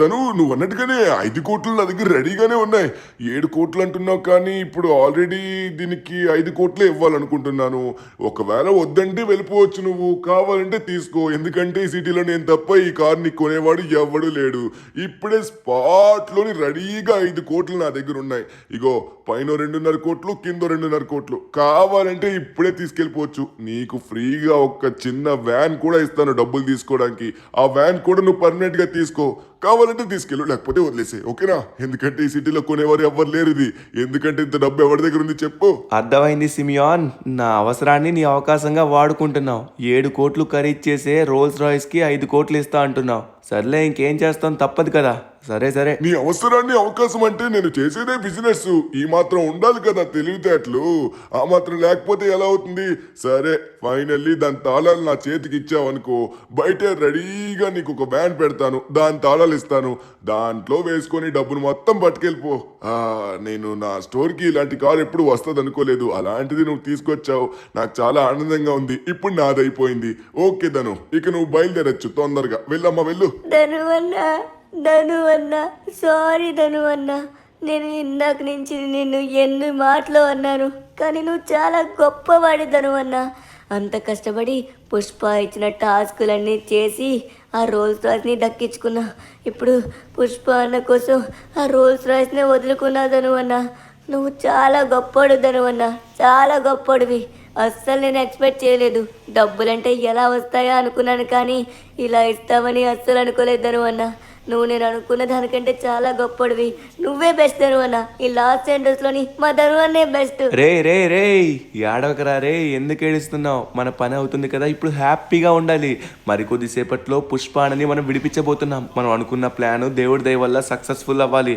ధను, నువ్వు అన్నట్టుగానే 5 కోట్లు నా దగ్గర రెడీగానే ఉన్నాయి. 7 కోట్లు అంటున్నావు, కానీ ఇప్పుడు ఆల్రెడీ దీనికి 5 కోట్లే ఇవ్వాలనుకుంటున్నాను. ఒకవేళ వద్దంటే వెళ్ళిపోవచ్చు, నువ్వు కావాలంటే తీసుకో. ఎందుకంటే ఈ సిటీలో నేను తప్ప ఈ కార్ ని కొనేవాడు ఎవడు లేడు. ఇప్పుడే స్పాట్ లోని రెడీగా 5 కోట్లు నా దగ్గర ఉన్నాయి. ఇగో పైన 2.5 కోట్లు, కింద 2.5 కోట్లు. కావాలంటే ఇప్పుడే తీసుకెళ్ళిపోవచ్చు. నీకు ఫ్రీగా ఒక చిన్న వ్యాన్ కూడా ఇస్తాను డబ్బులు తీసుకోవడానికి. ఆ వ్యాన్ కూడా నువ్వు పర్మనెంట్ గా తీసుకో. కావాలంటే తీసుకెళ్ళు, లేకపోతే వదిలేసే, ఓకేనా? ఎందుకంటే ఈ సిటీలో కొనేవారు ఎవ్వరు లేరు ఇది. ఎందుకంటే ఇంత డబ్బు ఎవరి దగ్గర ఉంది చెప్పు? అర్థమైంది సిమియాన్, నా అవసరాన్ని నీ అవకాశంగా వాడుకుంటున్నావు. 7 కోట్లు ఖరీదు చేసే రోల్స్ రాయ్స్ కి 5 కోట్లు ఇస్తా అంటున్నావు. సర్లే, ఇంకేం చేస్తాం, తప్పదు కదా. సరే సరే. నీ అవసరాన్ని అవకాశం అంటే నేను చేసేదే బిజినెస్. ఈ మాత్రం ఉండాలి కదా తెలివితేటలు. ఆ మాత్రం లేకపోతే ఎలా అవుతుంది? సరే, ఫైనల్లీ దాని తాళాలు నా చేతికి ఇచ్చావనుకో, బయట రెడీగా నీకు ఒక వ్యాన్ పెడతాను, దాని తాళాలు ఇస్తాను. దాంట్లో వేసుకొని డబ్బును మొత్తం పట్టుకెళ్ళిపో. నేను నా స్టోర్కి ఇలాంటి కార్ ఎప్పుడు వస్తుంది అనుకోలేదు. అలాంటిది నువ్వు తీసుకొచ్చావు, నాకు చాలా ఆనందంగా ఉంది. ఇప్పుడు నాదైపోయింది. ఓకే ధను, ఇక నువ్వు బయలుదేరచ్చు. తొందరగా వెళ్ళమ్మా, వెళ్ళు. ధను అన్న సారీ ధను అన్న, నేను ఇందాక నుంచి నిన్ను ఎన్ని మాటలు అన్నాను, కానీ నువ్వు చాలా గొప్పవాడి ధను అన్న. అంత కష్టపడి పుష్ప ఇచ్చిన టాస్కులన్నీ చేసి ఆ రోల్స్ రాయ్స్ని దక్కించుకున్నా. ఇప్పుడు పుష్ప అన్న కోసం ఆ రోల్స్ రాయ్స్నే వదులుకున్నా ధను అన్న. నువ్వు చాలా గొప్పడు ధను అన్న, చాలా గొప్పడివి. అస్సలు నేను ఎక్స్పెక్ట్ చేయలేదు. డబ్బులంటే ఎలా వస్తాయా అనుకున్నాను, కానీ ఇలా ఇస్తావని అస్సలు అనుకోలేదు ధను అన్న. నువ్వు నేను అనుకున్న దానికంటే చాలా గొప్పడివి. నువ్వే బెస్ట్ ధను అన్న. ఈ లాస్ ఏంజల్స్ లోని మా ధను అన్నే బెస్ట్. రే రే రే, ఏడవకరా రే, ఎందుకు ఏడుస్తున్నావు? మన పని అవుతుంది కదా, ఇప్పుడు హ్యాపీగా ఉండాలి. మరి కొద్దిసేపట్లో పుష్పాణని మనం విడిపించబోతున్నాం. మనం అనుకున్న ప్లాన్ దేవుడి దయ వల్ల సక్సెస్ఫుల్ అవ్వాలి.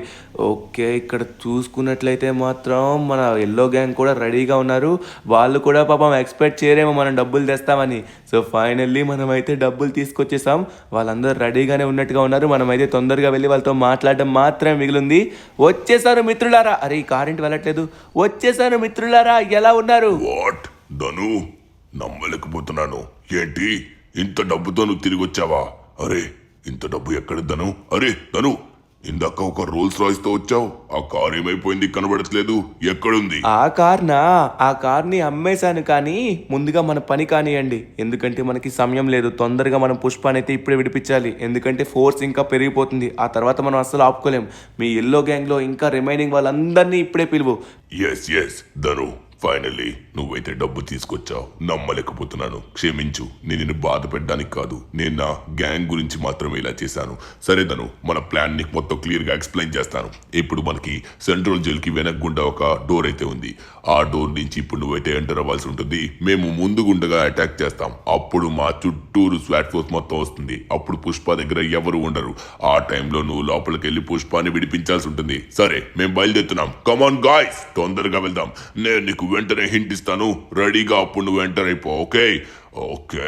ఓకే, ఇక్కడ చూసుకున్నట్లయితే మాత్రం మన ఎల్లో గ్యాంగ్ కూడా రెడీగా ఉన్నారు. వాళ్ళు కూడా పాపం ఎక్స్పెక్ట్ చేయరేమో మనం డబ్బులు తెస్తామని. సో ఫైనల్లీ మనం అయితే డబ్బులు తీసుకొచ్చేసాం. వాళ్ళందరూ రెడీగానే ఉన్నట్టుగా ఉన్నారు. మనం అయితే తొందరగా వెళ్ళి వాళ్ళతో మాట్లాడడం మాత్రమే మిగిలింది. వచ్చేసారు మిత్రులారా. అరే, ఈ కారెంట్ వెళ్ళట్లేదు. వచ్చేసారు మిత్రులారా, ఎలా ఉన్నారు? వాట్ ధను, నమ్మలేకపోతున్నాను. ఏంటి ఇంత డబ్బుతో నువ్వు తిరిగి వచ్చావా? అరే, ఇంత డబ్బు ఎక్కడ ధను? అరే ధను, ఇందాక ఒక రోల్స్ రాయ్స్ తో వచ్చావు. ఆ కార్ ఏమైపోయింది, కనబడట్లేదు, ఎక్కడుంది? ఆ కార్ని అమ్మేశాను. కానీ ముందుగా మన పని కానియండి, ఎందుకంటే మనకి సమయం లేదు. తొందరగా మనం పుష్పాన్ని అయితే ఇప్పుడే విడిపించాలి. ఎందుకంటే ఫోర్స్ ఇంకా పెరిగిపోతుంది. ఆ తర్వాత మనం అస్సలు ఆపుకోలేం. మీ ఎల్లో గ్యాంగ్ లో ఇంకా రిమైనింగ్ వాళ్ళందరినీ ఇప్పుడే పిలువు. ఎస్ ధను, ఫైనల్లీ నువ్వైతే డబ్బు తీసుకొచ్చావు. నమ్మలేకపోతున్నాను, క్షమించు. నేను నిన్ను బాధ పెట్టడానికి కాదు, నేను నా గ్యాంగ్ గురించి మాత్రమే ఇలా చేశాను. సరే ధను, మన ప్లాన్ నీకు మొత్తం క్లియర్ గా ఎక్స్ప్లెయిన్ చేస్తాను. ఇప్పుడు మనకి సెంట్రల్ జైల్ కి వెనక్గుండా ఒక డోర్ అయితే ఉంది. ఆ డోర్ నుంచి ఇప్పుడు నువ్వైతే ఎంటర్ అవ్వాల్సి ఉంటుంది. మేము ముందుగుండగా అటాక్ చేస్తాం. అప్పుడు మా చుట్టూరు స్వాట్ ఫోర్స్ మొత్తం వస్తుంది. అప్పుడు పుష్ప దగ్గర ఎవరు ఉండరు. ఆ టైంలో నువ్వు లోపలికి వెళ్ళి పుష్పాన్ని విడిపించాల్సి ఉంటుంది. సరే, మేము బయలుదేరుతున్నాం. కమాన్ గాయ్స్, తొందరగా వెళ్దాం. నేను నీకు వెంటనే హింట్ ఇస్తాను, రెడీగా. అప్పుడు నువ్వు ఎంటర్ అయిపో. ఓకే,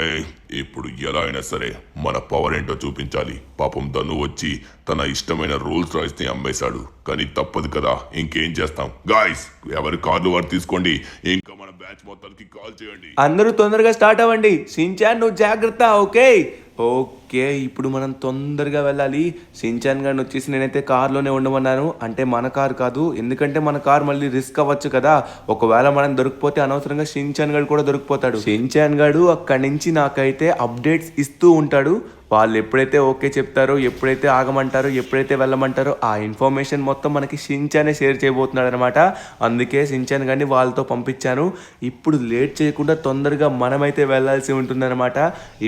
ఇప్పుడు ఎలా అయినా సరే మన పవర్ ఏంటో చూపించాలి. పాపం ధను వచ్చి తన ఇష్టమైన రోల్స్ రాయ్స్ ని అమ్మేశాడు, కానీ తప్పదు కదా, ఇంకేం చేస్తాం. గాయ్స్, ఎవరి కార్లు వారు తీసుకోండి. ఇంకా మన బ్యాచ్ మొత్తానికి కాల్ చేయండి. అందరూ తొందరగా స్టార్ట్ అవ్వండి. షిన్చాన్, నువ్వు జాగ్రత్త. ఓకే, ఇప్పుడు మనం తొందరగా వెళ్ళాలి. షిన్చాన్ గారిని వచ్చేసి నేనైతే కార్లోనే ఉండమన్నాను. అంటే మన కార్ కాదు, ఎందుకంటే మన కార్ మళ్ళీ రిస్క్ అవ్వచ్చు కదా. ఒకవేళ మనం దొరికిపోతే అనవసరంగా షిన్చాన్ గారు కూడా దొరికిపోతాడు. షిన్చాన్ గారు అక్కడి నుంచి నాకైతే అప్డేట్స్ ఇస్తూ ఉంటాడు. వాళ్ళు ఎప్పుడైతే ఓకే చెప్తారో, ఎప్పుడైతే ఆగమంటారో, ఎప్పుడైతే వెళ్ళమంటారో ఆ ఇన్ఫర్మేషన్ మొత్తం మనకి షిన్చానే షేర్ చేయబోతున్నాడు అనమాట. అందుకే షిన్చాన్ గారిని వాళ్ళతో పంపించాను. ఇప్పుడు లేట్ చేయకుండా తొందరగా మనమైతే వెళ్ళాల్సి ఉంటుందన్నమాట.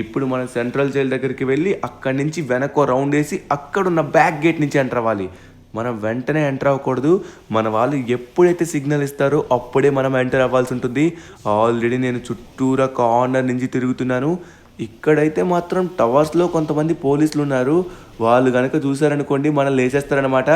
ఇప్పుడు మనం సెంట్రల్ జైల్ దగ్గరికి వెళ్ళి అక్కడి నుంచి వెనకో రౌండ్ వేసి అక్కడున్న బ్యాక్ గేట్ నుంచి ఎంటర్ అవ్వాలి. మనం వెంటనే ఎంటర్ అవ్వకూడదు. మన వాళ్ళు ఎప్పుడైతే సిగ్నల్ ఇస్తారో అప్పుడే మనం ఎంటర్ అవ్వాల్సి ఉంటుంది. ఆల్రెడీ నేను చుట్టూరా కార్నర్ నుంచి తిరుగుతున్నాను. ఇక్కడైతే మాత్రం టవర్స్లో కొంతమంది పోలీసులు ఉన్నారు. వాళ్ళు కనుక చూసారనుకోండి మనల్ని లేచేస్తారనమాట.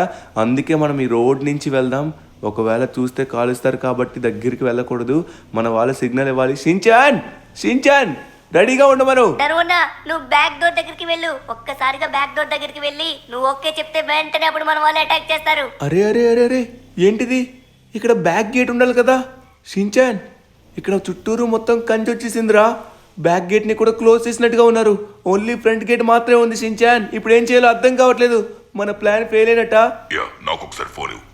అందుకే మనం ఈ రోడ్ నుంచి వెళ్దాం. ఒకవేళ చూస్తే కాలుస్తారు కాబట్టి దగ్గరికి వెళ్ళకూడదు. మన వాళ్ళు సిగ్నల్ ఇవ్వాలి. షిన్చాన్ రెడీగా ఉండమను. ధనువన్నా నువ్వు బ్యాక్ డోర్ దగ్గరికి వెళ్ళు. ఒక్కసారిగా బ్యాక్ డోర్ దగ్గరికి వెళ్ళి నువ్వు ఓకే చెప్తే వెంటనే అప్పుడు మన వాళ్ళు అటాక్ చేస్తారు. అరే అరే అరే అరే ఏంటిది, ఇక్కడ బ్యాక్ గేట్ ఉండాలి కదా షించాన్. ఇక్కడ చుట్టూరు మొత్తం కంచి వచ్చేసిందిరా. బ్యాక్ గేట్ ని కూడా క్లోజ్ చేసినట్టుగా ఉన్నారు. ఓన్లీ ఫ్రంట్ గేట్ మాత్రమే ఉంది షించాన్. ఇప్పుడు ఏం చేయాలో అర్థం కావట్లేదు. మన ప్లాన్ ఫెయిల్ అయినట్ట. యా నాకు ఒకసారి ఫోన్ ఇవ్వు.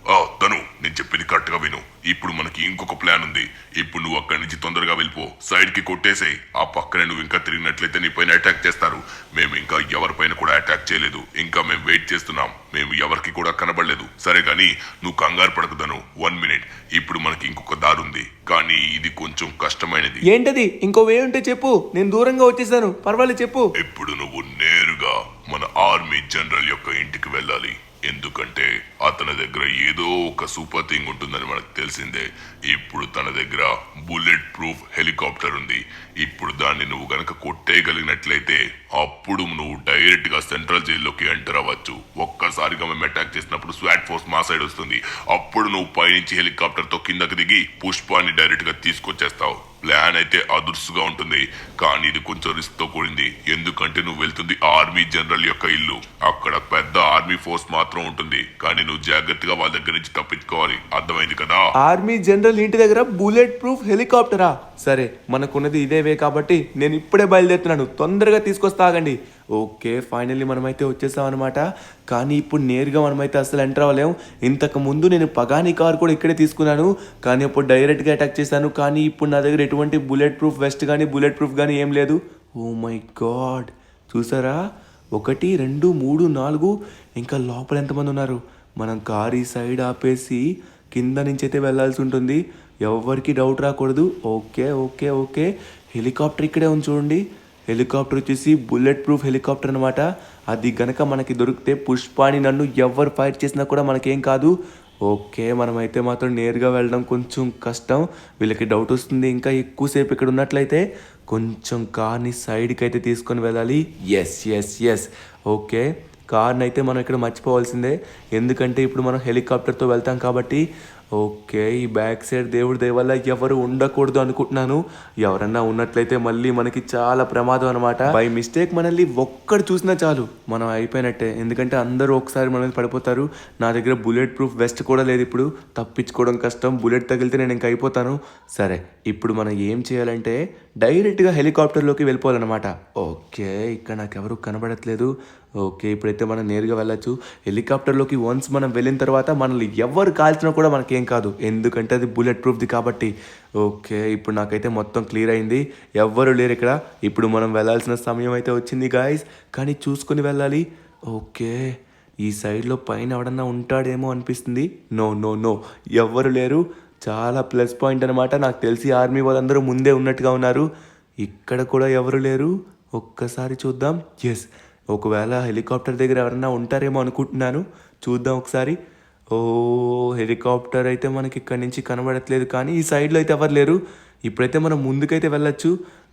తను నేను చెప్పింది కరెక్ట్ గా విను. ఇప్పుడు మనకి ఇంకొక ప్లాన్ ఉంది. ఇప్పుడు నువ్వు అక్కడి నుంచి తొందరగా వెళ్ళిపో, సైడ్ కి కొట్టేసేయి. ఆ పక్కనే నువ్వు ఇంకా తిరిగినట్లయితే నీ పైన అటాక్ చేస్తారు. మేము ఇంకా ఎవరిపైన కూడా అటాక్ చేయలేదు, ఇంకా మేము వెయిట్ చేస్తున్నాం. మేము ఎవరికి కూడా కనబడలేదు. సరే కానీ నువ్వు కంగారు పడకదను. 1 మినిట్. ఇప్పుడు మనకి ఇంకొక దారి ఉంది, కానీ ఇది కొంచెం కష్టమైనది. ఏంటది? ఇంకో వే ఉంటే చెప్పు, నేను దూరంగా వచ్చేసాను. పర్వాలేదు చెప్పు. ఇప్పుడు నువ్వు నేరుగా మన ఆర్మీ జనరల్ యొక్క ఇంటికి వెళ్ళాలి. ఎందుకంటే అతని దగ్గర ఏదో ఒక సూపర్ థింగ్ ఉంటుందని మనకు తెలిసిందే. ఇప్పుడు తన దగ్గర బుల్లెట్ ప్రూఫ్ హెలికాప్టర్ ఉంది. ఇప్పుడు దాన్ని నువ్వు గనక కొట్టేయగలిగినట్లయితే అప్పుడు నువ్వు డైరెక్ట్ గా సెంట్రల్ జైల్లోకి ఎంటర్ అవ్వచ్చు. ఒక్కసారిగా మేము అటాక్ చేసినప్పుడు స్వాట్ ఫోర్స్ మా సైడ్ వస్తుంది. అప్పుడు నువ్వు పైనుంచి హెలికాప్టర్ తో కిందకి దిగి పుష్పాన్ని డైరెక్ట్ గా తీసుకొచ్చేస్తావు. ప్లాన్ అయితే అదుర్సుగా ఉంటుంది, కానీ ఇది కొంచెం రిస్క్ తో కూడింది. ఎందుకంటే నువ్వు వెళ్తుంది ఆర్మీ జనరల్ యొక్క ఇల్లు. అక్కడ పెద్ద ఆర్మీ ఫోర్స్ మాత్రం ఉంటుంది, కానీ నువ్వు జాగ్రత్తగా వాళ్ళ దగ్గర నుంచి తప్పించుకోవాలి. అర్థమైంది కదా? ఆర్మీ జనరల్ ఇంటి దగ్గర బుల్లెట్ ప్రూఫ్ హెలికాప్టరా? సరే, మనకున్నది ఇదే వే కాబట్టి నేను ఇప్పుడే బయలుదేరుతున్నాను. తొందరగా తీసుకొస్తాగండి. ఓకే, ఫైనల్లీ మనమైతే వచ్చేసాం అనమాట. కానీ ఇప్పుడు నేరుగా మనమైతే అసలు ఎంటర్ అవ్వలేము. ఇంతకు ముందు నేను పగాని కార్ కూడా ఇక్కడే తీసుకున్నాను, కానీ అప్పుడు డైరెక్ట్గా అటాక్ చేశాను. కానీ ఇప్పుడు నా దగ్గర ఎటువంటి బుల్లెట్ ప్రూఫ్ వెస్ట్ కానీ బుల్లెట్ ప్రూఫ్ కానీ ఏం లేదు. ఓ మై గాడ్, చూసారా? 1 2 3 4 ఇంకా లోపల ఎంతమంది ఉన్నారు. మనం కార్ ఈ సైడ్ ఆపేసి కింద నుంచి అయితే వెళ్ళాల్సి ఉంటుంది. ఎవరికి డౌట్ రాకూడదు. ఓకే ఓకే ఓకే, హెలికాప్టర్ ఇక్కడే ఉంది చూడండి. హెలికాప్టర్ వచ్చేసి బుల్లెట్ ప్రూఫ్ హెలికాప్టర్ అనమాట. అది గనక మనకి దొరికితే పుష్పాని నన్ను ఎవరు ఫైట్ చేసినా కూడా మనకేం కాదు. ఓకే, మనమైతే మాత్రం నేరుగా వెళ్ళడం కొంచెం కష్టం. వీళ్ళకి డౌట్ వస్తుంది. ఇంకా ఎక్కువసేపు ఇక్కడ ఉన్నట్లయితే కొంచెం కార్ని సైడ్కి అయితే తీసుకొని వెళ్ళాలి. ఎస్ ఎస్ ఎస్ ఓకే, కార్ని అయితే మనం ఇక్కడ మర్చిపోవాల్సిందే. ఎందుకంటే ఇప్పుడు మనం హెలికాప్టర్తో వెళ్తాం కాబట్టి. ఓకే, ఈ బ్యాక్ సైడ్ దేవుడి దయ వల్ల ఎవరు ఉండకూడదు అనుకుంటున్నాను. ఎవరన్నా ఉన్నట్లయితే మళ్ళీ మనకి చాలా ప్రమాదం అనమాట. బై మిస్టేక్ మనల్ని ఒక్కడు చూసినా చాలు, మనం అయిపోయినట్టే. ఎందుకంటే అందరూ ఒకసారి మన మీద పడిపోతారు. నా దగ్గర బుల్లెట్ ప్రూఫ్ వెస్ట్ కూడా లేదు. ఇప్పుడు తప్పించుకోవడం కష్టం. బుల్లెట్ తగిలితే నేను ఇంక అయిపోతాను. సరే, ఇప్పుడు మనం ఏం చేయాలంటే డైరెక్ట్గా హెలికాప్టర్లోకి వెళ్ళిపోవాలన్నమాట. ఓకే, ఇక్కడ నాకు ఎవరు కనబడట్లేదు. ఓకే, ఇప్పుడైతే మనం నేరుగా వెళ్ళచ్చు హెలికాప్టర్లోకి. వన్స్ మనం వెళ్ళిన తర్వాత మనల్ని ఎవరు కాల్చినా కూడా మనకేం కాదు, ఎందుకంటే అది బుల్లెట్ ప్రూఫ్ది కాబట్టి. ఓకే, ఇప్పుడు నాకైతే మొత్తం క్లియర్ అయింది. ఎవ్వరు లేరు ఇక్కడ. ఇప్పుడు మనం వెళ్ళాల్సిన సమయం అయితే వచ్చింది గాయస్, కానీ చూసుకొని వెళ్ళాలి. ఓకే, ఈ సైడ్లో పైన ఎవడన్నా ఉంటాడేమో అనిపిస్తుంది. నో నో నో, ఎవ్వరు లేరు. చాలా ప్లస్ పాయింట్ అనమాట. నాకు తెలిసి ఆర్మీ వాళ్ళందరూ ముందే ఉన్నట్టుగా ఉన్నారు. ఇక్కడ కూడా ఎవరు లేరు. ఒక్కసారి చూద్దాం. ఎస్, ఒకవేళ హెలికాప్టర్ దగ్గర ఎవరన్నా ఉంటారేమో అనుకుంటున్నాను. చూద్దాం ఒకసారి. ఓ, హెలికాప్టర్ అయితే మనకి ఇక్కడి నుంచి కనబడట్లేదు, కానీ ఈ సైడ్లో అయితే ఎవరు లేరు. ఇప్పుడైతే మనం ముందుకైతే వెళ్ళొచ్చు.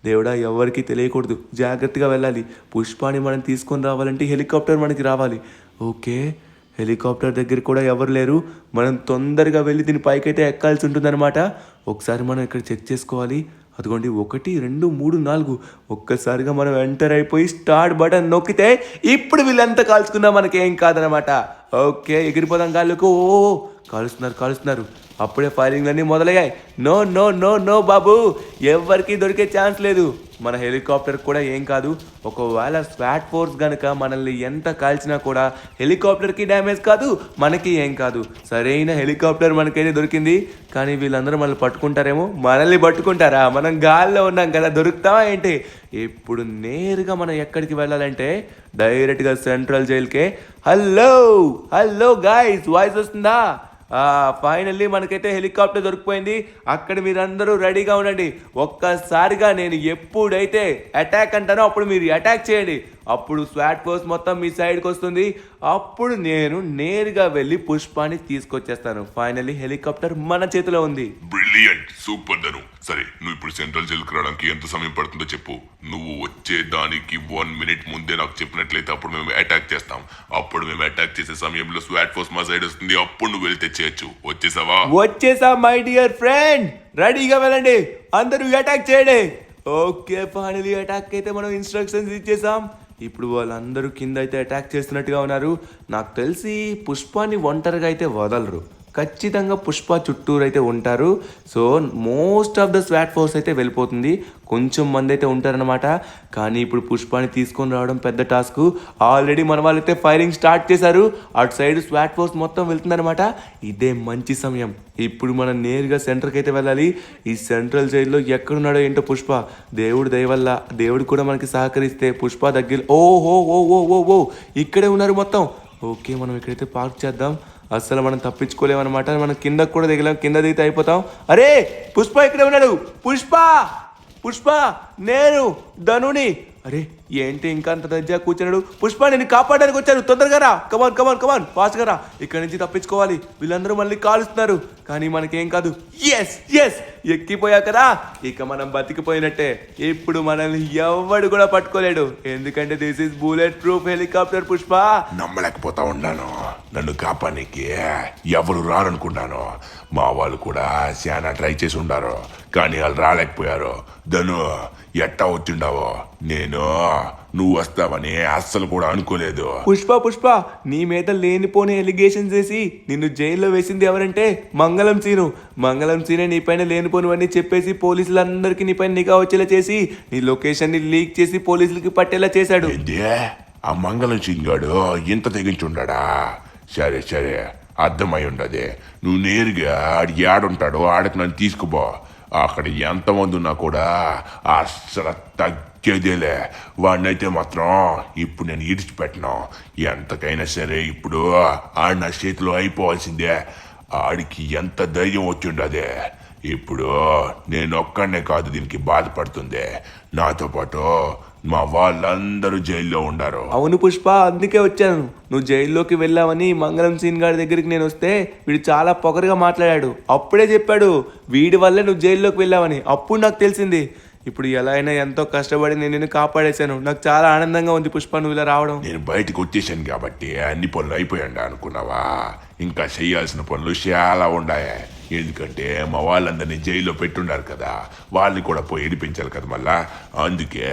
దేవుడా, ఎవరికి తెలియకూడదు, జాగ్రత్తగా వెళ్ళాలి. పుష్పాని మనం తీసుకొని రావాలంటే హెలికాప్టర్ మనకి రావాలి. ఓకే, హెలికాప్టర్ దగ్గర కూడా ఎవరు లేరు. మనం తొందరగా వెళ్ళి దీని పైకైతే ఎక్కాల్సి ఉంటుందన్నమాట. ఒకసారి మనం ఇక్కడ చెక్ చేసుకోవాలి. అదిగోండి 1 2 3 4. ఒక్కసారిగా మనం ఎంటర్ అయిపోయి స్టార్ట్ బటన్ నొక్కితే ఇప్పుడు వీళ్ళంతా కాల్చుకున్నా మనకేం కాదనమాట. ఓకే, ఎగిరిపోదాం గాల్లోకి. ఓ, కాలుస్తున్నారు. అప్పుడే ఫైరింగ్ అన్నీ మొదలయ్యాయి. నో నో నో నో బాబు, ఎవరికి దొరికే ఛాన్స్ లేదు. మన హెలికాప్టర్ కూడా ఏం కాదు. ఒకవేళ స్వాట్ ఫోర్స్ గనక మనల్ని ఎంత కాల్చినా కూడా హెలికాప్టర్కి డ్యామేజ్ కాదు, మనకి ఏం కాదు. సరైన హెలికాప్టర్ మనకైతే దొరికింది. కానీ వీళ్ళందరూ మనల్ని పట్టుకుంటారేమో. మనల్ని పట్టుకుంటారా? మనం గాల్లో ఉన్నాం కదా, దొరుకుతావా ఏంటి? ఇప్పుడు నేరుగా మనం ఎక్కడికి వెళ్ళాలంటే డైరెక్ట్గా సెంట్రల్ జైల్కే. హలో గాయ్స్, వాయిస్ వస్తుందా? ఫైనల్లీ మనకైతే హెలికాప్టర్ దొరికిపోయింది. అక్కడ మీరందరూ రెడీగా ఉండండి. ఒక్కసారిగా నేను ఎప్పుడైతే అటాక్ అంటానో అప్పుడు మీరు అటాక్ చేయండి. అప్పుడు స్వాట్ ఫోర్స్ మొత్తం మీ సైడ్కి వస్తుంది. అప్పుడు నేను నేరుగా వెళ్ళి పుష్పాన్ని తీసుకొచ్చేస్తాను. ఫైనల్లీ హెలికాప్టర్ మన చేతిలో ఉంది. బ్రిలియంట్, సూపర్ ధను. సరే, నువ్వు ఇప్పుడు సెంట్రల్ జైలుకి రావడానికి ఎంత సమయం పడుతుందో చెప్పు. నువ్వు వచ్చే దానికి 1 మినిట్ ముందే నాకు చెప్పినట్లయితే అప్పుడు మేము అటాక్ చేస్తాం. అప్పుడు మేము అటాక్ చేసే సమయంలో స్వాట్ ఫోర్స్ మా సైడ్ వస్తుంది. అప్పుడు నువ్వు వెళ్తే చేయొచ్చు. వచ్చేసా మై డియర్ ఫ్రెండ్. రెడీగా వెళ్ళండి, అందరూ అటాక్ చేయండి. ఓకే ఫైనలీ అటాక్ అయితే మనం ఇన్స్ట్రక్షన్స్ ఇచ్చేసాం. ఇప్పుడు వాళ్ళందరూ కింద అయితే అటాక్ చేస్తున్నట్టుగా ఉన్నారు. నాకు తెలిసి పుష్పాన్ని ఒంటరిగా అయితే వదలరు, ఖచ్చితంగా పుష్ప చుట్టూరు అయితే ఉంటారు. So most of the swat force అయితే వెళ్ళిపోతుంది, కొంచెం మంది అయితే ఉంటారనమాట. కానీ ఇప్పుడు పుష్పాన్ని తీసుకొని రావడం పెద్ద టాస్క్. ఆల్రెడీ మన వాళ్ళైతే ఫైరింగ్ స్టార్ట్ చేశారు, అటు సైడ్ స్వాట్ ఫోర్స్ మొత్తం వెళ్తుందనమాట. ఇదే మంచి సమయం. ఇప్పుడు మనం నేరుగా సెంటర్కి అయితే వెళ్ళాలి. ఈ సెంట్రల్ జైల్లో ఎక్కడున్నాడో ఏంటో పుష్ప, దేవుడు దయ వల్ల దేవుడు కూడా మనకి సహకరిస్తే పుష్ప దగ్గర ఓహో ఓ ఓ ఓ ఓ ఇక్కడే ఉన్నారు మొత్తం. ఓకే మనం ఇక్కడైతే పార్క్ చేద్దాం, అస్సలు మనం తప్పించుకోలేమన్నమాట. మనం కిందకు కూడా దిగలేం, కింద దిగితే అయిపోతాం. అరే పుష్ప ఇక్కడే ఉన్నాడు, పుష్ప పుష్ప నేను ధనుని. అరే ఏంటి ఇంకా అంత దజ్జా కూర్చున్నాడు? పుష్ప నేను కాపాడడానికి వచ్చాను, తొందరగా రా, కమాన్ కమాన్ కమాన్ ఫాస్ట్గా రా, ఇక్కడ నుంచి తప్పించుకోవాలి. వీళ్ళందరూ మళ్ళీ కాలుస్తున్నారు కానీ మనకేం కాదు. ఎస్ ఎస్ ఎక్కిపోయా కదా, ఇక మనం బతికిపోయినట్టే. ఇప్పుడు మనల్ని ఎవడు కూడా పట్టుకోలేడు, ఎందుకంటే this is bullet proof helicopter Pushpa. నమ్మలేకపోతా ఉన్నాను, నన్ను కాపానికి ఎవరు రారనుకున్నాను. మా వాళ్ళు కూడా చాలా ట్రై చేసి ఉండారు కానీ వాళ్ళు రాలేకపోయారు. ధను ఎట్టా వచ్చిండావో, నేను నువ్వు వస్తావని అస్సలు కూడా అనుకోలేదు. పుష్ప పుష్ప నీ మీద లేనిపోని ఎలిగేషన్స్ వేసి నిన్ను జైల్లో వేసింది ఎవరంటే మంగళం సీను. మంగళం సీనే నీ పైన లేనిపోనివన్నీ చెప్పేసి పోలీసులందరికీ నీ పైన నిఘా వచ్చేలా చేసి నీ లొకేషన్ ని లీక్ చేసి పోలీసులకి పట్టేలా చేశాడు. ఏంది ఆ మంగళం సింగ్ గాడు ఇంత తెగించుండా? సరే సరే అర్థమై ఉండదే, నువ్వు నేరుగా ఆడి ఏడుంటాడో ఆడకు నన్ను తీసుకుపో. అక్కడ ఎంతమంది ఉన్నా కూడా అస్సలు తగ్గేదేలే. వాడినైతే మాత్రం ఇప్పుడు నేను ఇడిచిపెట్టను. ఎంతకైనా సరే ఇప్పుడు ఆడి నా చేతిలో అయిపోవాల్సిందే. ఆడికి ఎంత ధైర్యం వచ్చిండదే. ఇప్పుడు నేను ఒక్కడనే కాదు దీనికి బాధపడుతుంది, నాతో పాటు మా వాళ్ళందరూ జైల్లో ఉండారు. అవును పుష్ప, అందుకే వచ్చాను. నువ్వు జైల్లోకి వెళ్ళావని మంగళం సీన్ గారి దగ్గరికి నేను వస్తే వీడు చాలా పొగరుగా మాట్లాడాడు. అప్పుడే చెప్పాడు వీడి వల్లే నువ్వు జైల్లోకి వెళ్ళావని. అప్పుడు నాకు తెలిసింది. ఇప్పుడు ఎలా అయినా ఎంతో కష్టపడి నేను నిన్ను కాపాడేశాను. నాకు చాలా ఆనందంగా ఉంది పుష్ప నువ్వు ఇలా రావడం. నేను బయటకు వచ్చేసాను కాబట్టి అన్ని పనులు అయిపోయాడు అనుకున్నావా? ఇంకా చేయాల్సిన పనులు చాలా ఉన్నాయి. ఎందుకంటే మా వాళ్ళందరినీ జైల్లో పెట్టుండారు కదా, వాళ్ళని కూడా పోయి ఏడిపించాలి కదా మళ్ళా. అందుకే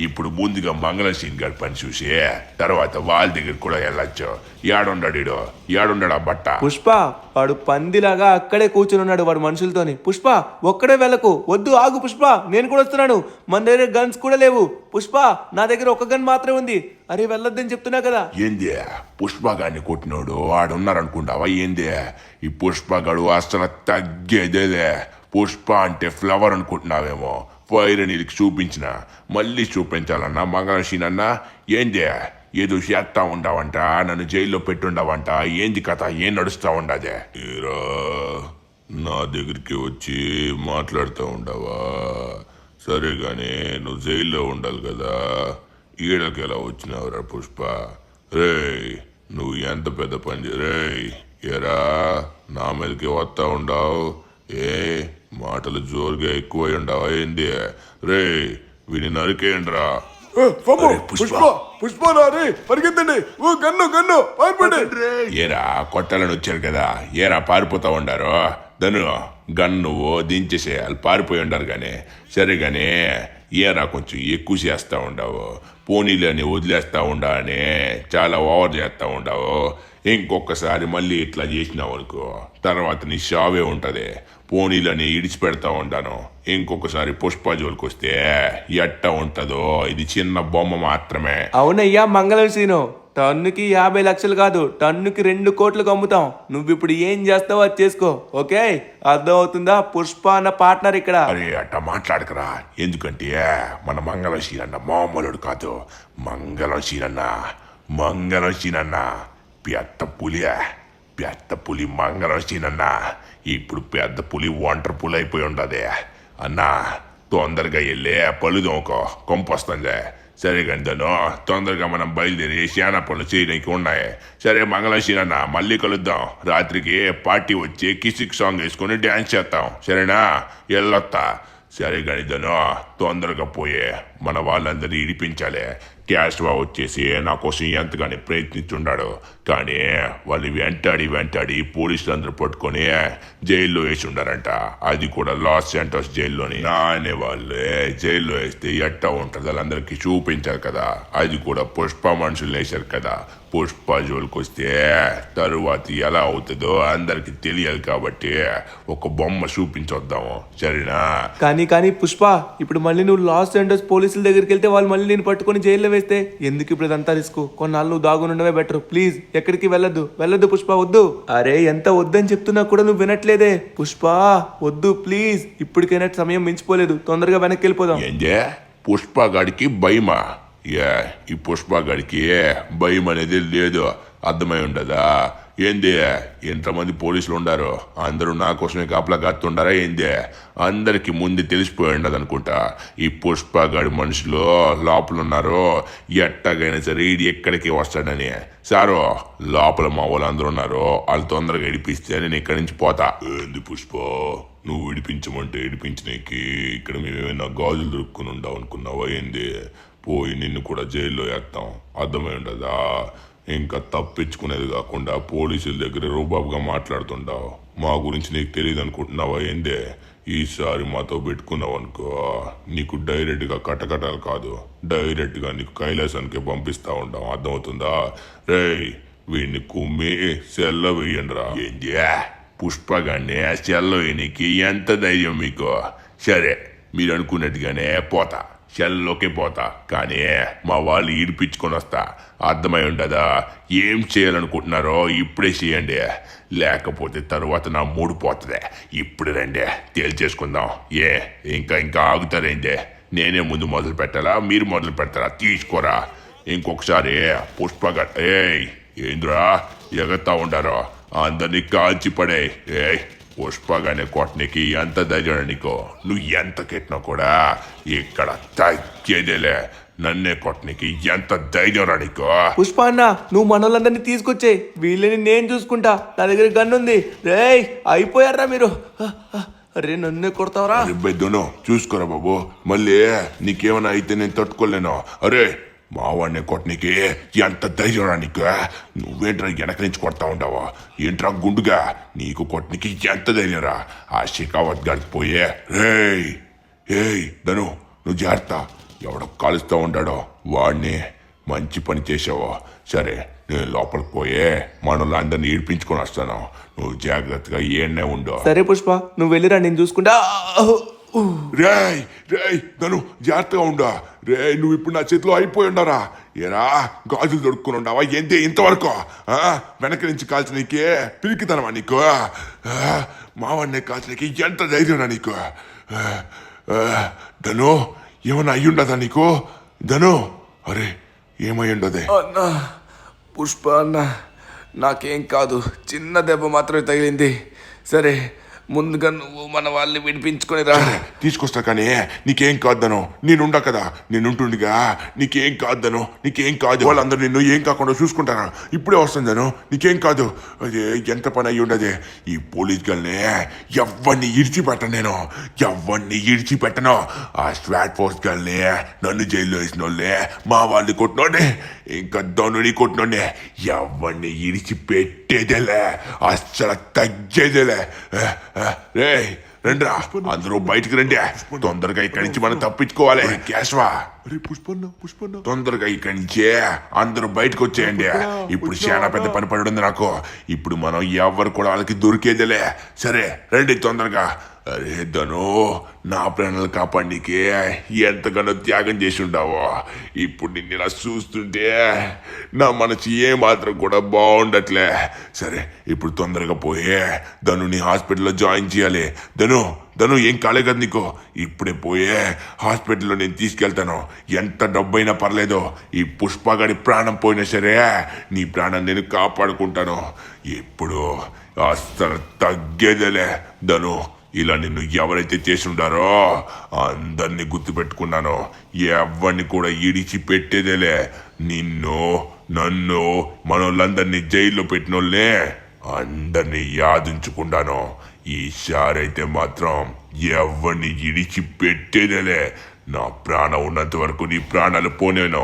ఇప్పుడు ముందుగా మంగళం సీన్ గారి పని చూసి తర్వాత వాళ్ళ దగ్గర కూడా వెళ్ళొచ్చు. ఏడుండాడు ఏడుండాడు ఆ బట్ట? పుష్ప వాడు పందిలాగా అక్కడే కూర్చుని ఉన్నాడు వాడు మనుషులతోని. పుష్ప ఒక్కడే వెళ్ళకు, వద్దు ఆగు పుష్ప, నేను కూడా వస్తున్నాను. మన దగ్గర గన్స్ కూడా లేవు పుష్ప, నా దగ్గర ఒక గన్ మాత్రమే ఉంది. అరే వెళ్ళొద్దని చెప్తున్నా కదా. ఏంది పుష్ప గారిని కొట్టినోడు ఆడున్నారనుకుంటావా ఏంది? ఈ పుష్ప గడు అసలు తగ్గేదేలే. పుష్ప అంటే ఫ్లవర్ అనుకుంటున్నావేమో. ఫైర్ నీళ్ళకి చూపించిన మళ్ళీ చూపించాలన్నా మంగళశీన్ అన్నా ఏంది? ఏదో చేస్తా ఉండవంట, నన్ను జైల్లో పెట్టుండవంట. ఏంది కథ, ఏం నడుస్తా ఉండదే? ఏరా నా దగ్గరికి వచ్చి మాట్లాడుతూ ఉండవా? సరే గానీ నువ్వు జైల్లో ఉండాలి కదా, ఈడకి ఎలా వచ్చినావురా పుష్ప? రేయ్ నువ్వు ఎంత పెద్ద పని రేయ్, ఏరా నా మీదకి వస్తా ఉండవు? ఏ మాటలు జోరుగా ఎక్కువై ఉండవా ఏంది? రేయ్ వీని నరికేయండిరా. పుష్ప పుష్ప రే పరిగెత్తండి, ఓ గన్ను గన్ను పారిపోండి. ఏరా కొట్టాలని వచ్చారు కదా, ఏరా పారిపోతా ఉండారు? ధను గన్ నువ్వు దించేసేయాలి, పారిపోయి ఉండారు కానీ. సరే కానీ ఏరా కొంచెం ఎక్కువ చేస్తూ ఉండవు, పోనీలని వదిలేస్తూ ఉండా అని చాలా ఓవర్ చేస్తూ ఉండవు. ఇంకొకసారి మళ్ళీ ఇట్లా చేసినావు అనుకో తర్వాత నీ షావే ఉంటుంది. పోనీలని ఇడిచిపెడతా ఉంటాను. ఇంకొకసారి పుష్ప జోలికి వస్తే ఎట్ట ఉంటుందో, ఇది చిన్న బొమ్మ మాత్రమే. అవునయ్యా మంగళం సీను, టన్నుకి 50 లక్షలు కాదు, టన్నుకి 2 కోట్లు అమ్ముతాం. నువ్వు ఇప్పుడు ఏం చేస్తావో అది చేసుకో, ఓకే? అర్థం అవుతుందా? పుష్ప అన్న పార్ట్నర్ ఇక్కడ. అరే అట్ట మాట్లాడకరా, ఎందుకంటే మన మంగళం సీనన్న మామూలుడు కాదు. మంగళం సీనన్న పెద్ద పులి మంగళం సీనన్న. ఇప్పుడు పెద్ద పులి ఒంటరి పులి అయిపోయి ఉండదే. అన్నా తొందరగా వెళ్ళి పళ్ళు దోముకో, కొంపొస్తుందే. సరే గంధను తొందరగా మనం బయలుదేరి శానా పనులు చేయడానికి ఉన్నాయి. సరే మంగళశీనన్న మళ్ళీ కలుద్దాం. రాత్రికి పార్టీ వచ్చి కిసిక్ సాంగ్ వేసుకుని డ్యాన్స్ చేద్దాం, సరేనా? వెళ్ళొత్తా. సరే గణితను తొందరగా పోయే మన వాళ్ళందరినీ ఇడిపించాలి. క్యాష్వా వచ్చేసి నా కోసం ఎంతగానే ప్రయత్నించున్నాడు. కానీ వాళ్ళు వెంటాడి పోలీసులు అందరూ పట్టుకొని జైల్లో వేసి ఉండారంట. అది కూడా లాస్ శాంటోస్ జైల్లోని. నానే వాళ్ళే జైల్లో వేస్తే ఎట్టా ఉంటుంది వాళ్ళందరికీ చూపించారు కదా. అది కూడా పుష్ప మనుషులు వేశారు కదా. పుష్ప జోలికి వస్తే తరువాత ఎలా అవుతుందో అందరికి తెలియాలి కాబట్టి ఒక బొమ్మ చూపించొద్దాము, సరేనా? కానీ పుష్ప, ఇప్పుడు మళ్ళీ నువ్వు లాస్ ఏంజల్స్ పోలీసుల దగ్గరికి వెళ్తే వాళ్ళు మళ్ళీ నేను పట్టుకొని జైల్లో వేస్తే ఎందుకు ఇప్పుడు ఇదంతా రిస్క్? కొన్నాళ్ళు నువ్వు దాగునుండవే బెటర్. ప్లీజ్ ఎక్కడికి వెళ్ళొద్దు పుష్ప, వద్దు. అరే ఎంత వద్దని చెప్తున్నా కూడా నువ్వు వినట్లేదే. పుష్ప వద్దు ప్లీజ్, ఇప్పటికైనా సమయం మించిపోలేదు, తొందరగా వెనక్కి వెళ్ళిపోదాం. ఏందే పుష్ప గాడికి భయమా? ఈ పుష్ప గాడికి భయం అనేది లేదు, అర్థమై ఉండదా? ఏంది ఎంతమంది పోలీసులు ఉండారు, అందరూ నా కోసమే కాపలా కాస్తుండారా ఏంది? అందరికి ముందు తెలిసిపోయి ఉండదు అనుకుంటా ఈ పుష్ప గాడి మనుషులు లోపల ఉన్నారు. ఎట్టగైనా సరే ఇది ఎక్కడికి వస్తాడని. సారు లోపల మా వాళ్ళు అందరూ ఉన్నారు, వాళ్ళు తొందరగా ఇడిపిస్తే నేను ఇక్కడి నుంచి పోతా. ఏంది పుష్ప, నువ్వు ఇడిపించమంటే ఇడిపించినకి ఇక్కడ మేమేమైనా గాజులు దొరుకుని ఉండావు అనుకున్నావా ఏంది? పోయి నిన్ను కూడా జైల్లో వేస్తాం, అర్థమై ఉండదా? ఇంకా తప్పించుకునేది కాకుండా పోలీసుల దగ్గర రూబాబుగా మాట్లాడుతుంటావు. మా గురించి నీకు తెలియదు అనుకుంటున్నావా ఏందే? ఈసారి మాతో పెట్టుకున్నావు అనుకో, నీకు డైరెక్ట్గా కటకటాలు కాదు, డైరెక్ట్గా నీకు కైలాసానికి పంపిస్తా ఉంటాం, అర్థమవుతుందా? రేయ్ వీడిని కుమ్మి సెల్ల వేయండిరా. ఏంది పుష్పగాన్ని సెల్ల వేయనికి ఎంత ధైర్యం మీకు? సరే మీరు అనుకున్నట్టుగానే పోతా, సెల్లోకే పోతా, కానీ మా వాళ్ళు ఈడిపించుకొని వస్తా, అర్థమై ఉండదా? ఏం చేయాలనుకుంటున్నారో ఇప్పుడే చేయండి, లేకపోతే తరువాత నా మూడు పోతుంది. ఇప్పుడు రండి తేల్చేసుకుందాం. ఇంకా ఆగుతారేంటి? నేనే ముందు మొదలు పెట్టాలా, మీరు మొదలు పెడతారా? తీసుకోరా. ఇంకొకసారి పుష్పగా ఏంద్రా ఎగతా ఉండారో అందరినీ కాల్చి పడే. పుష్పగానే కొట్టనికి ఎంత ధైర్యం నీకు? నువ్వు ఎంత కెట్టినా కూడా ఇక్కడ తగ్గేదేలే. నన్నే కొట్టనికి ఎంత ధైర్యం రా నీకు? పుష్ప అన్న, నువ్వు మనోళ్ళందరినీ తీసుకొచ్చే, వీళ్ళని నేను చూసుకుంటా, నా దగ్గర గన్ ఉంది. రేయ్ అయిపోయారా మీరు? అరే నన్నే కొడతావరా? బెద్దను చూసుకోరా బాబు, మళ్ళీ నీకేమైనా అయితే నేను తట్టుకోలేను. అరే మా వాడిని కొట్టనికి ఎంత ధైర్యం రా నీకు? నువ్వేంట్రా వెనక నుంచి కొడతా ఉంటావా? ఏంట్రా గుండుగా నీకు కొట్టనికి ఎంత ధైర్యం రా? ఆ షికావత్ గారికి పోయే. ఏయ్ ధను నువ్వు జాగ్రత్త, ఎవడో కాలుస్తూ ఉంటాడో వాడిని. మంచి పని చేసావో. సరే నేను లోపలికి పోయే మనలో అందరిని ఈడ్పించుకొని వస్తాను, నువ్వు జాగ్రత్తగా ఏనే ఉండవు. సరే పుష్ప, నువ్వు వెళ్ళిరా, నేను చూసుకుంటా. రేయ్ ధను జాగ్రత్తగా ఉండా. నువ్వు ఇప్పుడు నా చేతిలో అయిపోయి ఉండరా? ఏరా గాజులు దొరుకుని ఉండవా ఏంటి ఇంతవరకు? వెనక నుంచి కాల్చనీకే పిరికితనమా నీకు? మావాడిని కాల్చనీకి ఎంత ధైర్యం నీకు? ధను ఏమన్నా అయ్యుండదా నీకు? ధను అరే ఏమై ఉండదే? అన్న పుష్ప అన్న, నాకేం కాదు, చిన్న దెబ్బ మాత్రమే తగిలింది. సరే ముందుగా నువ్వు మన వాళ్ళని విడిపించుకొని రా. తీసుకొస్తా, కానీ నీకేం కాద్దను. నేనుండా కదా, నేనుంటుండగా నీకేం కాద్దను, నీకేం కాదు. వాళ్ళందరూ నిన్ను ఏం కాకుండా చూసుకుంటారా? ఇప్పుడే వస్తుందను, నీకేం కాదు. అదే ఎంత పని అయ్యి ఉండదే. ఈ పోలీస్ గల్ని ఎవరిని ఇడిచిపెట్టను, నేను ఎవరిని ఇడిచిపెట్టను. ఆ స్వాట్ ఫోర్స్ గల్ని నన్ను జైల్లో వేసిన వాళ్ళే, మా వాళ్ళని కొట్టినోడే, ఇంకా ధనుని కొట్టినోడే, ఎవరిని ఇడిచిపెట్టేదేలే, అస్సలు తగ్గేదేలే. రే రండి రా, అందరూ బయటికి రండి, తొందరగా ఇక్కడి నుంచి మనం తప్పించుకోవాలి. కేశవా తొందరగా ఇక్కడి నుంచే అందరూ బయటకు వచ్చేయండి. ఇప్పుడు చాలా పెద్ద పని పడి ఉంది నాకు. ఇప్పుడు మనం ఎవరు కూడా వాళ్ళకి దొరికేదేలే. సరే రండి తొందరగా. అరే ధను, నా ప్రాణాలు కాపాడికే ఎంతగానో త్యాగం చేసి ఉండావో. ఇప్పుడు నిన్ను ఇలా చూస్తుంటే నా మనసు ఏమాత్రం కూడా బాగుండట్లే. సరే ఇప్పుడు తొందరగా పోయే ధనుని హాస్పిటల్లో జాయిన్ చేయాలి. ధను ఏం కాలే కదా నీకు? ఇప్పుడే పోయే హాస్పిటల్లో నేను తీసుకెళ్తాను. ఎంత డబ్బైనా పర్లేదు, ఈ పుష్పగాడి ప్రాణం పోయినా సరే నీ ప్రాణం నేను కాపాడుకుంటాను. ఇప్పుడు అస్సలు తగ్గేదేలే ధను. ఇలా నిన్ను ఎవరైతే చేసి ఉండారో అందరినీ గుర్తుపెట్టుకున్నాను, ఎవరిని కూడా ఇడిచి పెట్టేదేలే. నిన్ను నన్ను మనోళ్ళందరినీ జైల్లో పెట్టిన వాళ్ళే అందరినీ యాదించుకుంటాను. ఈసారైతే మాత్రం ఎవరిని ఇడిచి పెట్టేదేలే. నా ప్రాణం ఉన్నంత వరకు నీ ప్రాణాలు పోనేను.